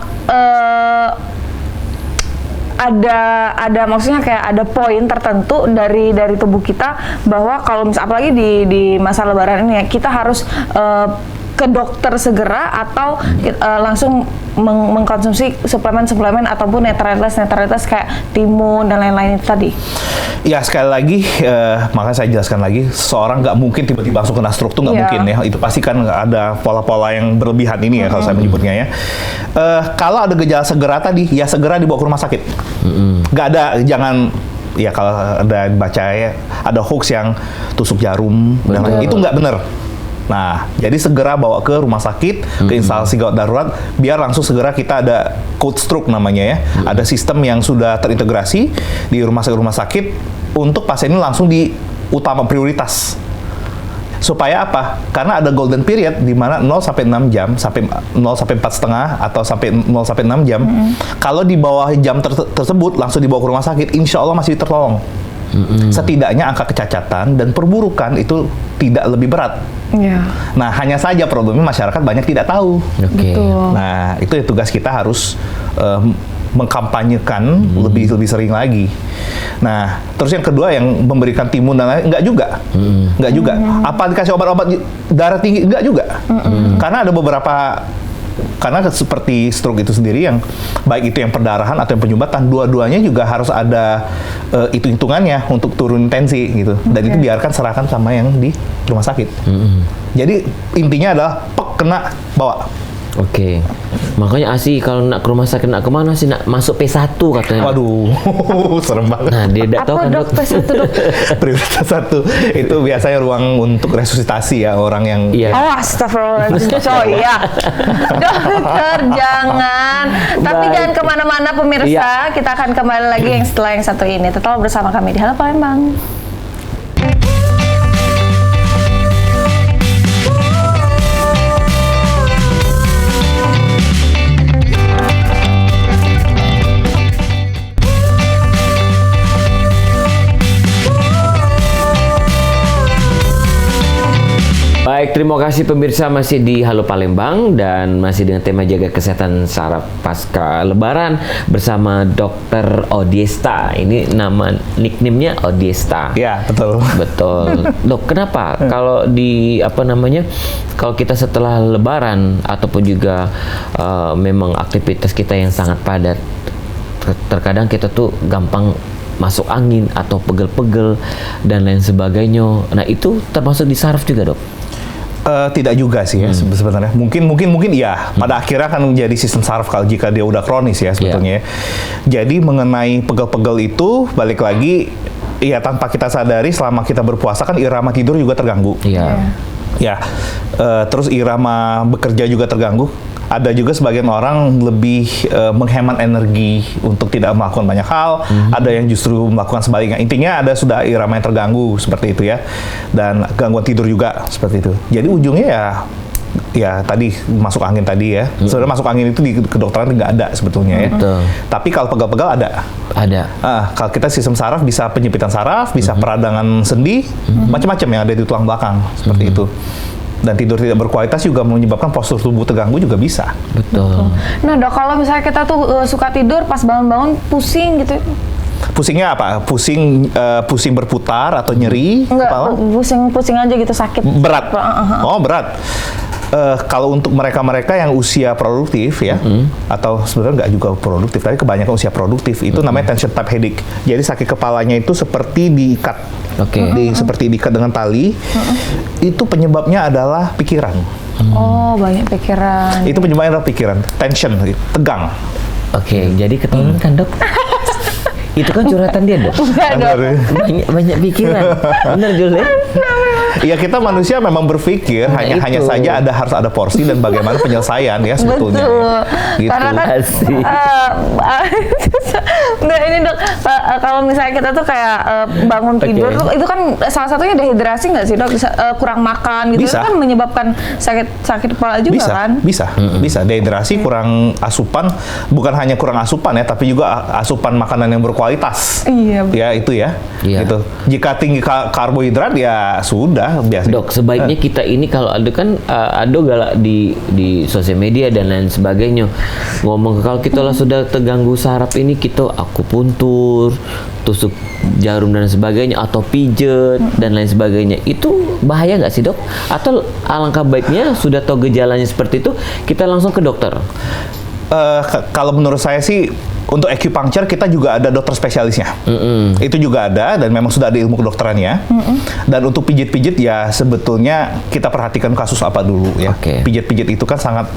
[SPEAKER 3] Ada maksudnya kayak ada poin tertentu dari tubuh kita bahwa kalau misalnya apalagi di masa Lebaran ini ya, kita harus ke dokter segera atau langsung mengkonsumsi suplemen ataupun netralitas kayak timun dan lain-lain itu tadi.
[SPEAKER 4] Ya sekali lagi, makanya saya jelaskan lagi, seorang nggak mungkin tiba-tiba langsung kena stroke tuh nggak mungkin ya. Itu pasti kan ada pola-pola yang berlebihan ini ya kalau saya menyebutnya ya. Kalau ada gejala segera tadi, ya segera dibawa ke rumah sakit. Nggak ada, jangan ya kalau ada baca ya, ada hoax yang tusuk jarum dan lain, itu nggak benar. Nah, jadi segera bawa ke rumah sakit, ke instalasi gawat darurat, biar langsung segera kita ada code stroke namanya ya. Ada sistem yang sudah terintegrasi di rumah sakit untuk pasien ini langsung di utama prioritas. Supaya apa? Karena ada golden period di mana 0 sampai 6 jam, sampai 0 sampai 4,5 atau sampai 0 sampai 6 jam. Kalau di bawah jam tersebut langsung dibawa ke rumah sakit, insya Allah masih tertolong. Setidaknya angka kecacatan dan perburukan itu tidak lebih berat. Nah, hanya saja problemnya masyarakat banyak tidak tahu. Nah, itu tugas kita harus mengkampanyekan lebih sering lagi. Nah, terus yang kedua yang memberikan timun dan lain enggak juga. Apa dikasih obat-obat darah tinggi? Enggak juga. Karena ada beberapa, karena seperti stroke itu sendiri yang baik itu yang perdarahan atau yang penyumbatan, dua-duanya juga harus ada hitung-hitungannya untuk turun tensi gitu. Dan itu biarkan serahkan sama yang di rumah sakit. Jadi intinya adalah kena bawa.
[SPEAKER 2] Makanya Asi kalau nak ke rumah sakit nak kemana sih? Nak masuk P1 katanya.
[SPEAKER 4] Waduh, serem banget.
[SPEAKER 2] Nah, dia tidak tahu kan dok.
[SPEAKER 3] P1 dok?
[SPEAKER 4] Prioritas 1 itu biasanya ruang untuk resusitasi ya orang yang.
[SPEAKER 3] Oh, astagfirullahaladzim. Dokter jangan. Tapi jangan kemana-mana pemirsa. Kita akan kembali lagi yang setelah yang satu ini. Tetap bersama kami di Halo Palembang.
[SPEAKER 2] Baik, terima kasih pemirsa, masih di Halo Palembang dan masih dengan tema jaga kesehatan saraf pasca Lebaran bersama Dr. Odiesta. Ini nama nickname-nya Odiesta.
[SPEAKER 4] Ya, betul.
[SPEAKER 2] Betul. Dok, kenapa kalau kalau kita setelah Lebaran ataupun juga memang aktivitas kita yang sangat padat, terkadang kita tuh gampang masuk angin atau pegel-pegel dan lain sebagainya. Nah, itu termasuk di saraf juga, Dok?
[SPEAKER 4] Tidak juga sih ya sebenarnya. Mungkin iya. Pada akhirnya akan menjadi sistem saraf kalau jika dia udah kronis ya sebetulnya. Jadi mengenai pegel-pegel itu balik lagi ya tanpa kita sadari selama kita berpuasa kan irama tidur juga terganggu. Terus irama bekerja juga terganggu. Ada juga sebagian orang lebih menghemat energi untuk tidak melakukan banyak hal. Ada yang justru melakukan sebaliknya. Intinya sudah irama yang terganggu seperti itu ya. Dan gangguan tidur juga seperti itu. Jadi ujungnya ya tadi masuk angin tadi ya. Sebenarnya masuk angin itu di kedokteran nggak ada sebetulnya ya. Tapi kalau pegal-pegal ada. Kalau kita sistem saraf bisa penyempitan saraf, bisa peradangan sendi, macam-macam yang ada di tulang belakang seperti itu. Dan tidur tidak berkualitas juga menyebabkan postur tubuh terganggu juga bisa.
[SPEAKER 2] Betul.
[SPEAKER 3] Nah dok, kalau misalnya kita tuh suka tidur pas bangun-bangun pusing gitu.
[SPEAKER 4] Pusingnya apa? Pusing berputar atau nyeri?
[SPEAKER 3] Enggak,
[SPEAKER 4] kepala?
[SPEAKER 3] pusing aja gitu, sakit.
[SPEAKER 4] Berat? Oh berat. Kalau untuk mereka-mereka yang usia produktif ya, atau sebenarnya nggak juga produktif, tapi kebanyakan usia produktif, itu namanya tension type headache. Jadi sakit kepalanya itu seperti diikat, seperti diikat dengan tali. Itu penyebabnya adalah pikiran.
[SPEAKER 3] Oh, banyak pikiran.
[SPEAKER 4] Itu penyebabnya adalah pikiran, tension, tegang.
[SPEAKER 2] Jadi ketahuan kan dok? Itu kan curhatan dia dok. Banyak pikiran. Benar Jul ya?
[SPEAKER 4] Ya kita manusia memang berpikir hanya saja harus ada porsi dan bagaimana penyelesaian ya sebetulnya.
[SPEAKER 3] Betul.
[SPEAKER 4] Gitu.
[SPEAKER 3] Karena kan nah ini dok, kalau misalnya kita tuh kayak bangun tidur itu kan salah satunya dehidrasi nggak sih dok? Kurang makan gitu itu kan menyebabkan sakit kepala juga kan?
[SPEAKER 4] Bisa dehidrasi, kurang asupan, bukan hanya kurang asupan ya, tapi juga asupan makanan yang berkualitas. Ya itu ya. Gitu. Jika tinggi karbohidrat ya sudah biasa.
[SPEAKER 2] Dok, sebaiknya kita ini kalau ada kan ada galak di sosial media dan lain sebagainya ngomong kalau kita lah sudah terganggu saraf ini kita akupuntur, tusuk jarum dan sebagainya atau pijet dan lain sebagainya. Itu bahaya nggak sih dok? Atau alangkah baiknya sudah tahu gejalanya seperti itu kita langsung ke dokter?
[SPEAKER 4] Kalau menurut saya sih untuk acupuncture kita juga ada dokter spesialisnya. Itu juga ada dan memang sudah ada ilmu kedokterannya. Dan untuk pijit-pijit ya sebetulnya kita perhatikan kasus apa dulu ya. Pijit-pijit itu kan sangat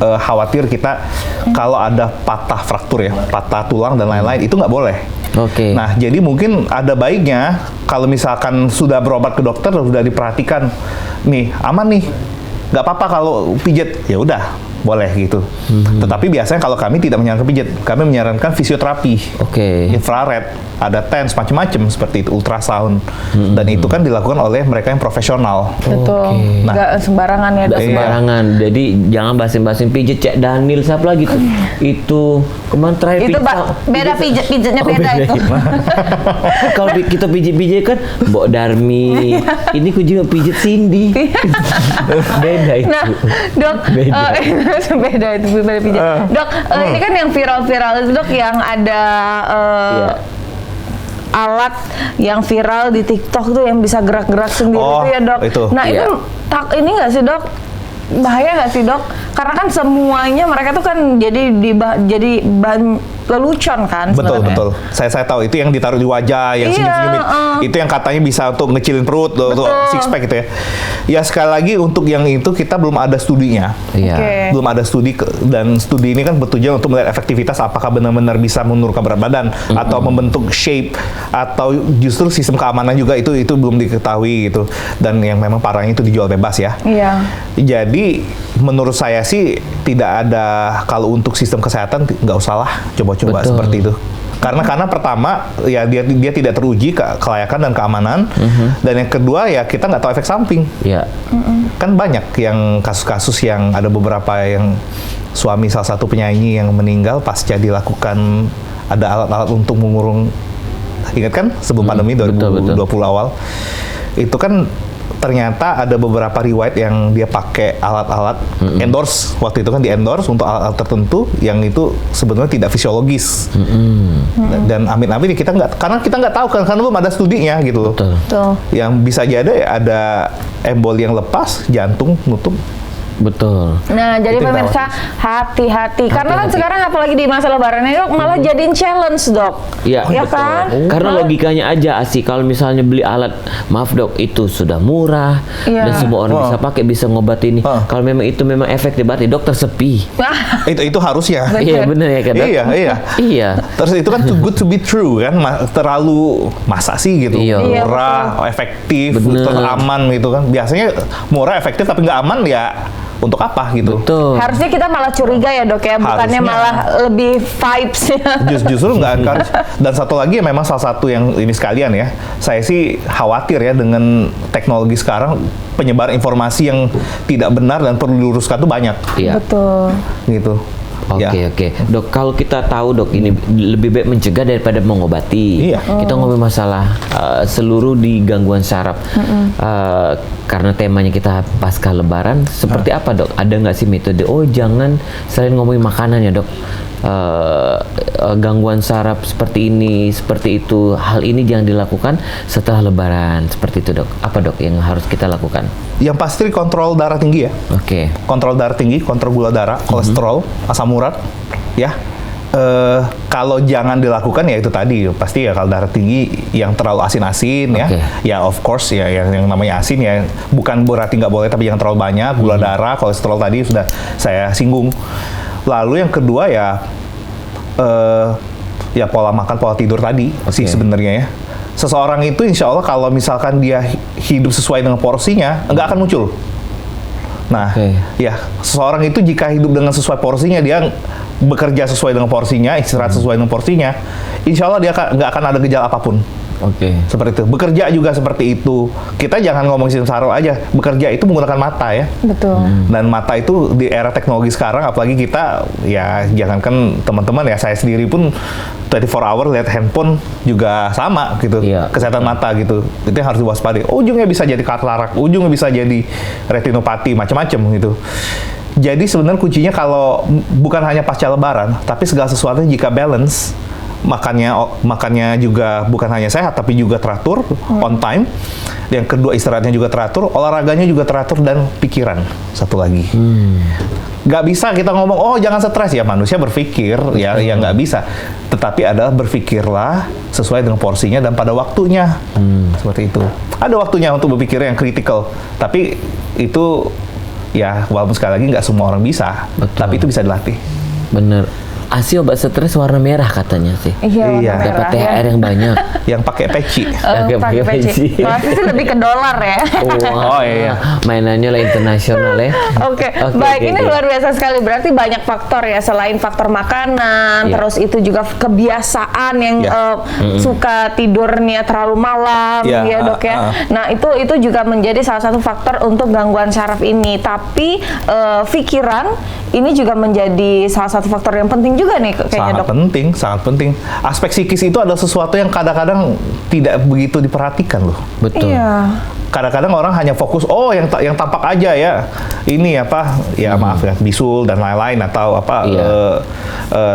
[SPEAKER 4] khawatir kita kalau ada patah fraktur ya, patah tulang dan lain-lain itu nggak boleh. Nah jadi mungkin ada baiknya kalau misalkan sudah berobat ke dokter sudah diperhatikan nih aman nih, nggak apa-apa kalau pijit ya udah boleh gitu. Tetapi biasanya kalau kami tidak menyarankan pijat, kami menyarankan fisioterapi, infrared, ada TENS macam-macam seperti itu, ultrasound, dan itu kan dilakukan oleh mereka yang profesional.
[SPEAKER 3] Betul.
[SPEAKER 4] Nah,
[SPEAKER 3] Nggak sembarangan ya dok.
[SPEAKER 2] Sembarangan. Jadi jangan basin-basin pijit. Cek Daniel siapa lagi tuh? Itu kemana terakhir
[SPEAKER 3] Itu beda pijatnya beda itu.
[SPEAKER 2] Kalau kita pijit-pijit kan Mbok Darmi. Ini ku juga pijit Cindy. Beda itu.
[SPEAKER 3] Nah, dok, beda itu beda pijat. Dok, ini kan yang viral-viral itu dok, yang ada alat yang viral di TikTok tuh yang bisa gerak-gerak sendiri itu ya dok.
[SPEAKER 4] Itu.
[SPEAKER 3] Nah itu ini nggak sih dok? Bahaya nggak sih dok? Karena kan semuanya mereka tuh kan jadi bahan lelucon kan.
[SPEAKER 4] Betul
[SPEAKER 3] sebenarnya.
[SPEAKER 4] betul. Saya tahu itu yang ditaruh di wajah, yang senyum-senyumin. Itu yang katanya bisa untuk ngecilin perut, untuk six pack gitu ya. Ya sekali lagi untuk yang itu kita belum ada studinya.
[SPEAKER 2] Iya.
[SPEAKER 4] Belum ada studi dan studi ini kan bertujuan untuk melihat efektivitas apakah benar-benar bisa menurunkan berat badan atau membentuk shape atau justru sistem keamanan juga itu belum diketahui gitu. Dan yang memang parahnya itu dijual bebas ya.
[SPEAKER 3] Iya.
[SPEAKER 4] Jadi menurut saya sih tidak ada, kalau untuk sistem kesehatan nggak usah lah coba-coba seperti itu. Karena pertama ya dia tidak teruji kelayakan dan keamanan, dan yang kedua ya kita nggak tahu efek samping.
[SPEAKER 2] Iya.
[SPEAKER 4] Kan banyak yang kasus-kasus yang ada beberapa yang suami salah satu penyanyi yang meninggal pasca dilakukan ada alat-alat untuk mengurung, ingat kan sebelum pandemi 2020 awal itu kan ternyata ada beberapa riwayat yang dia pakai alat-alat endorse, waktu itu kan di endorse untuk alat-alat tertentu yang itu sebenarnya tidak fisiologis. Dan amit-amit kita nggak, karena kita nggak tahu kan, karena belum ada studinya gitu loh.
[SPEAKER 3] Betul.
[SPEAKER 4] Yang bisa jadi ada embol yang lepas, jantung nutup.
[SPEAKER 2] Betul.
[SPEAKER 3] Nah, jadi pemirsa hati-hati. Karena kan sekarang apalagi di masa lebaran ini dok, malah jadiin challenge dok.
[SPEAKER 2] Iya,
[SPEAKER 3] ya
[SPEAKER 2] betul.
[SPEAKER 3] kan?
[SPEAKER 2] Karena logikanya aja asik, kalau misalnya beli alat, maaf dok, itu sudah murah dan semua orang bisa pakai, bisa ngobatin ini. Kalau memang itu memang efektif, berarti dokter sepi.
[SPEAKER 4] Itu harusnya.
[SPEAKER 2] Iya benar ya kan? Iya.
[SPEAKER 4] Terus itu kan too good to be true kan, terlalu masa sih gitu. Murah, efektif, terus aman gitu kan. Biasanya murah, efektif tapi nggak aman ya. Untuk apa gitu?
[SPEAKER 2] Betul.
[SPEAKER 3] Harusnya kita malah curiga ya dok ya, bukannya malah lebih vibes ya.
[SPEAKER 4] Justru nggak akan. Dan satu lagi memang salah satu yang ini sekalian ya, saya sih khawatir ya dengan teknologi sekarang, penyebaran informasi yang tidak benar dan perlu diluruskan tuh banyak.
[SPEAKER 2] Iya.
[SPEAKER 3] Betul.
[SPEAKER 4] Gitu.
[SPEAKER 2] Oke. Dok, kalau kita tahu dok ini lebih baik mencegah daripada mengobati.
[SPEAKER 4] Iya.
[SPEAKER 2] Kita ngomongin masalah seluruh di gangguan saraf. Karena temanya kita pasca lebaran, seperti apa dok? Ada nggak sih metode? Oh jangan, selain ngomongin makanan ya dok, gangguan saraf seperti ini, seperti itu, hal ini jangan dilakukan setelah lebaran, seperti itu dok. Apa dok yang harus kita lakukan?
[SPEAKER 4] Yang pasti kontrol darah tinggi ya.
[SPEAKER 2] Oke.
[SPEAKER 4] Kontrol darah tinggi, kontrol gula darah, kolesterol, asam urat, ya. Kalau jangan dilakukan ya itu tadi, pasti ya kalau darah tinggi yang terlalu asin-asin ya. Ya of course ya yang namanya asin ya, bukan berarti nggak boleh, tapi jangan terlalu banyak. Gula darah, kolesterol tadi sudah saya singgung. Lalu yang kedua ya pola makan, pola tidur tadi sih sebenarnya ya. Seseorang itu insya Allah kalau misalkan dia hidup sesuai dengan porsinya, nggak akan muncul. Nah, ya seseorang itu jika hidup dengan sesuai porsinya, dia bekerja sesuai dengan porsinya, istirahat sesuai dengan porsinya, insya Allah dia nggak akan ada gejala apapun. Seperti itu. Bekerja juga seperti itu. Kita jangan ngomong sistem saraf aja. Bekerja itu menggunakan mata ya.
[SPEAKER 3] Betul.
[SPEAKER 4] Dan mata itu di era teknologi sekarang, apalagi kita ya jangankan teman-teman ya, saya sendiri pun 24 hour lihat handphone juga sama gitu. Kesehatan mata gitu. Itu yang harus diwaspadai. Ujungnya bisa jadi katarak, ujungnya bisa jadi retinopati, macam-macam gitu. Jadi sebenarnya kuncinya kalau bukan hanya pasca lebaran, tapi segala sesuatu jika balance, makannya juga bukan hanya sehat tapi juga teratur, on time. Yang kedua istirahatnya juga teratur, olahraganya juga teratur, dan pikiran satu lagi. Nggak bisa kita ngomong oh jangan stres ya, manusia berpikir ya nggak bisa. Tetapi adalah berpikirlah sesuai dengan porsinya dan pada waktunya. Seperti itu. Ada waktunya untuk berpikir yang kritikal, tapi itu ya walaupun sekali lagi nggak semua orang bisa, tapi itu bisa dilatih.
[SPEAKER 2] Bener. ASI obat stres warna merah katanya sih.
[SPEAKER 3] Iya,
[SPEAKER 4] Iya.
[SPEAKER 3] warna
[SPEAKER 2] Dapat
[SPEAKER 3] merah, ya.
[SPEAKER 2] THR yang banyak.
[SPEAKER 4] Yang pakai peci.
[SPEAKER 3] Pakai peci. Kalau aku sih lebih ke dolar ya.
[SPEAKER 4] Oh, iya.
[SPEAKER 2] Mainannya lah internasional ya.
[SPEAKER 3] Oke, baik. Ini luar biasa sekali. Berarti banyak faktor ya, selain faktor makanan,
[SPEAKER 2] Iya.
[SPEAKER 3] terus itu juga kebiasaan yang
[SPEAKER 4] Iya.
[SPEAKER 3] suka tidurnya terlalu malam,
[SPEAKER 4] Iya,
[SPEAKER 3] ya dok ya. Nah itu juga menjadi salah satu faktor untuk gangguan saraf ini. Tapi pikiran ini juga menjadi salah satu faktor yang penting juga nih kayaknya dok.
[SPEAKER 4] Sangat penting. Aspek psikis itu adalah sesuatu yang kadang-kadang tidak begitu diperhatikan loh.
[SPEAKER 2] Betul.
[SPEAKER 3] Iya.
[SPEAKER 4] Kadang-kadang orang hanya fokus, yang tampak aja ya, ini apa, ya maaf ya, bisul dan lain-lain atau apa,
[SPEAKER 2] Iya.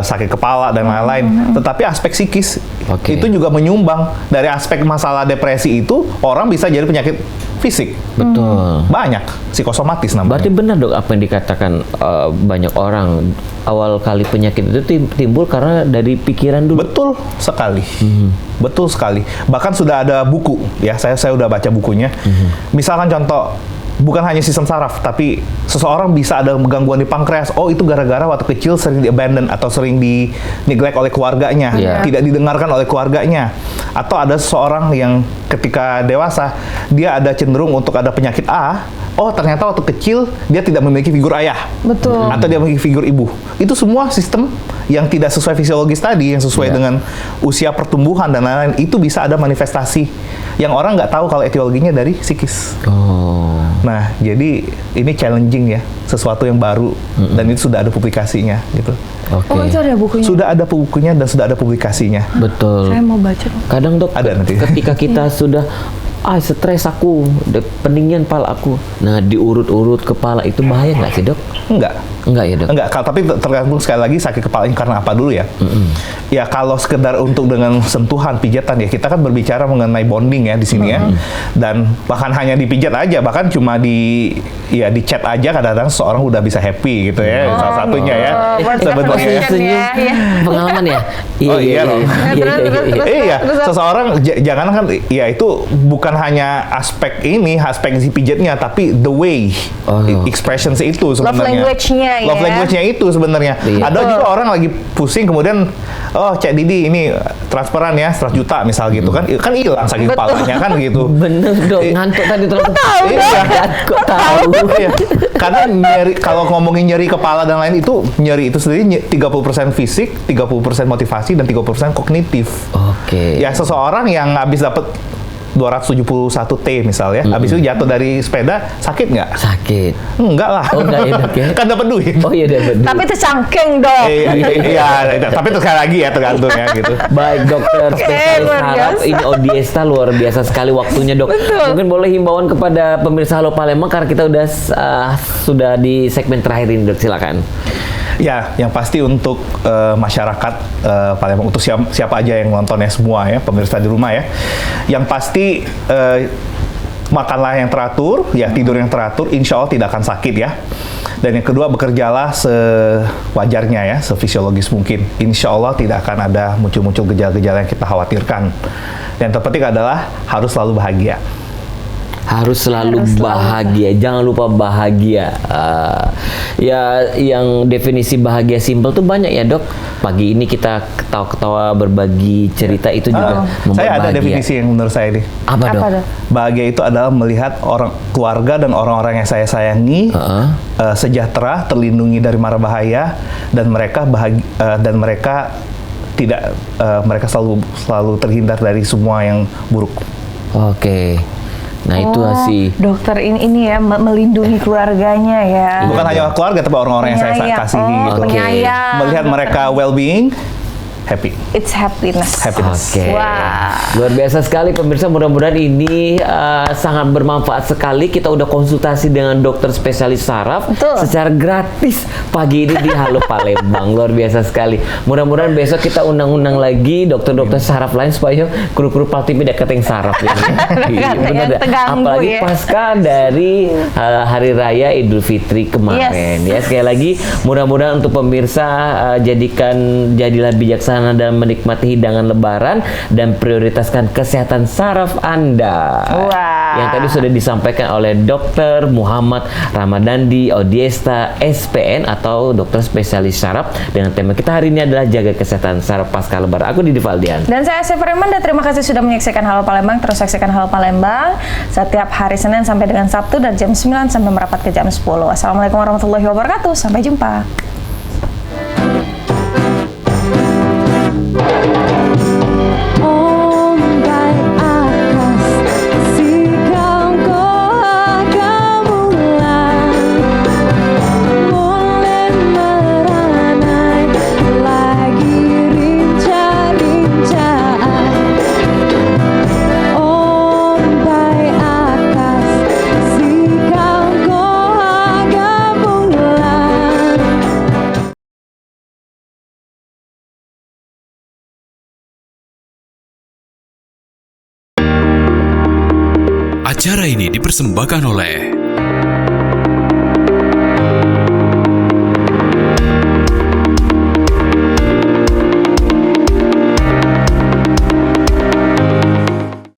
[SPEAKER 4] sakit kepala dan lain-lain. Tetapi aspek psikis
[SPEAKER 2] Oke.
[SPEAKER 4] itu juga menyumbang dari aspek masalah depresi itu orang bisa jadi penyakit fisik.
[SPEAKER 2] Betul.
[SPEAKER 4] Banyak psikosomatis namanya.
[SPEAKER 2] Berarti benar dok apa yang dikatakan banyak orang awal kali penyakit itu timbul karena dari pikiran dulu.
[SPEAKER 4] Betul sekali. Betul sekali. Bahkan sudah ada buku ya, saya udah baca bukunya. Misalkan contoh, bukan hanya sistem saraf, tapi seseorang bisa ada gangguan di pankreas. Oh, itu gara-gara waktu kecil sering di-abandon atau sering di-neglect oleh keluarganya,
[SPEAKER 2] Iya.
[SPEAKER 4] tidak didengarkan oleh keluarganya. Atau ada seseorang yang ketika dewasa, dia ada cenderung untuk ada penyakit A. Oh, ternyata waktu kecil dia tidak memiliki figur ayah.
[SPEAKER 3] Betul.
[SPEAKER 4] Atau dia memiliki figur ibu. Itu semua sistem yang tidak sesuai fisiologis tadi, yang sesuai
[SPEAKER 2] Iya.
[SPEAKER 4] dengan usia pertumbuhan dan lain-lain, itu bisa ada manifestasi yang orang nggak tahu kalau etiologinya dari psikis.
[SPEAKER 2] Oh.
[SPEAKER 4] Nah, jadi ini challenging ya, sesuatu yang baru, dan itu sudah ada publikasinya gitu.
[SPEAKER 2] Oke.
[SPEAKER 3] Oh itu ada bukunya.
[SPEAKER 4] Sudah ada bukunya dan sudah ada publikasinya.
[SPEAKER 2] Betul.
[SPEAKER 3] Saya mau baca dong.
[SPEAKER 2] Kadang dok,
[SPEAKER 4] Ada nanti.
[SPEAKER 2] ketika kita sudah stres aku, pendinginan kepala aku. Nah, diurut-urut kepala itu bahaya nggak sih dok?
[SPEAKER 4] Enggak.
[SPEAKER 2] Enggak ya dok?
[SPEAKER 4] Enggak, tapi tergantung sekali lagi sakit kepala ini karena apa dulu ya. Ya kalau sekedar untuk dengan sentuhan, pijatan ya, kita kan berbicara mengenai bonding ya di sini ya. Dan bahkan hanya dipijat aja, bahkan cuma di chat aja kadang-kadang seorang udah bisa happy gitu ya. Salah satunya ya. Sebenarnya ya.
[SPEAKER 3] ya. Iya.
[SPEAKER 2] Pengalaman ya?
[SPEAKER 4] Oh, iya loh.
[SPEAKER 3] Terus,
[SPEAKER 4] Iya, seseorang jangan kan ya itu bukan hanya aspek si pijatnya, tapi the way expressions itu sebenarnya.
[SPEAKER 3] Love language-nya ya.
[SPEAKER 4] Love language-nya itu sebenarnya.
[SPEAKER 2] Iya.
[SPEAKER 4] Ada juga orang lagi pusing kemudian Cek Didi ini transferan ya 100 juta misal gitu kan hilang sakit kepalanya kan gitu.
[SPEAKER 2] Bener dok, ngantuk tadi terus.
[SPEAKER 4] Iya.
[SPEAKER 2] Kok tahu?
[SPEAKER 4] Iya. Karena nyeri, kalau ngomongin nyeri kepala dan lain itu, nyeri itu sendiri 30% fisik, 30% motivasi, dan 30% kognitif.
[SPEAKER 2] Oke.
[SPEAKER 4] Ya seseorang yang habis dapat 271 T misalnya, habis itu jatuh dari sepeda, sakit nggak?
[SPEAKER 2] Sakit.
[SPEAKER 4] Enggak lah.
[SPEAKER 2] Oh, enggak ya, Dok, ya?
[SPEAKER 4] Kan dapat duit.
[SPEAKER 2] Oh iya dapat.
[SPEAKER 3] Tapi itu cangkeng dok.
[SPEAKER 4] Iya, tapi itu sekali lagi ya tergantung ya gitu.
[SPEAKER 2] Baik dokter spesialis
[SPEAKER 3] luar
[SPEAKER 2] saraf,
[SPEAKER 3] biasa.
[SPEAKER 2] ini Odiesta luar biasa sekali waktunya dok.
[SPEAKER 3] Betul.
[SPEAKER 2] Mungkin boleh himbauan kepada pemirsa Halo Palembang karena kita sudah di segmen terakhir ini dok, silakan.
[SPEAKER 4] Ya, yang pasti untuk masyarakat Palembang, untuk siapa aja yang nontonnya semua ya, pemirsa di rumah ya. Yang pasti makanlah yang teratur, ya tidur yang teratur, insya Allah tidak akan sakit ya. Dan yang kedua, bekerjalah sewajarnya ya, sefisiologis mungkin. Insya Allah tidak akan ada muncul-muncul gejala-gejala yang kita khawatirkan. Dan terpenting adalah harus selalu bahagia.
[SPEAKER 2] Harus selalu bahagia, jangan lupa bahagia. Ya, yang definisi bahagia simpel tuh banyak ya dok. Pagi ini kita ketawa-ketawa berbagi cerita itu juga membuat
[SPEAKER 4] Saya ada
[SPEAKER 2] bahagia.
[SPEAKER 4] definisi yang menurut saya nih.
[SPEAKER 2] Apa dok?
[SPEAKER 4] Bahagia itu adalah melihat keluarga dan orang-orang yang saya sayangi sejahtera, terlindungi dari mara bahaya, dan mereka tidak mereka selalu terhindar dari semua yang buruk.
[SPEAKER 2] Oke. Nah itu sih.
[SPEAKER 3] Dokter ini ya melindungi keluarganya ya.
[SPEAKER 4] Bukan hanya keluarga, tapi orang-orang yang saya kasihi gitu.
[SPEAKER 3] Penyayang.
[SPEAKER 4] Melihat mereka well-being, happy.
[SPEAKER 3] It's happiness.
[SPEAKER 2] Oke.
[SPEAKER 3] Wah.
[SPEAKER 2] Luar biasa sekali pemirsa, mudah-mudahan ini sangat bermanfaat sekali. Kita udah konsultasi dengan dokter spesialis saraf secara gratis pagi ini di Halo Palembang. Luar biasa sekali. Mudah-mudahan besok kita undang-undang lagi dokter-dokter saraf lain supaya kru-kru Paltv deketin saraf ini. Bener, apalagi pasca dari Hari Raya Idul Fitri kemarin. Ya, sekali lagi mudah-mudahan untuk pemirsa jadilah bijaksana dalam menikmati hidangan Lebaran dan prioritaskan kesehatan saraf Anda.
[SPEAKER 3] Wah.
[SPEAKER 2] Yang tadi sudah disampaikan oleh Dr. Muhammad Ramadandi Odiesta SPN atau dokter spesialis saraf, dengan tema kita hari ini adalah jaga kesehatan saraf pasca lebaran. Aku Didi Valdian.
[SPEAKER 3] Dan saya Asif Remanda, terima kasih sudah menyaksikan Halo Palembang. Terus saksikan Halo Palembang setiap hari Senin sampai dengan Sabtu dari jam 9 sampai merapat ke jam 10. Assalamualaikum warahmatullahi wabarakatuh. Sampai jumpa.
[SPEAKER 1] Acara ini dipersembahkan oleh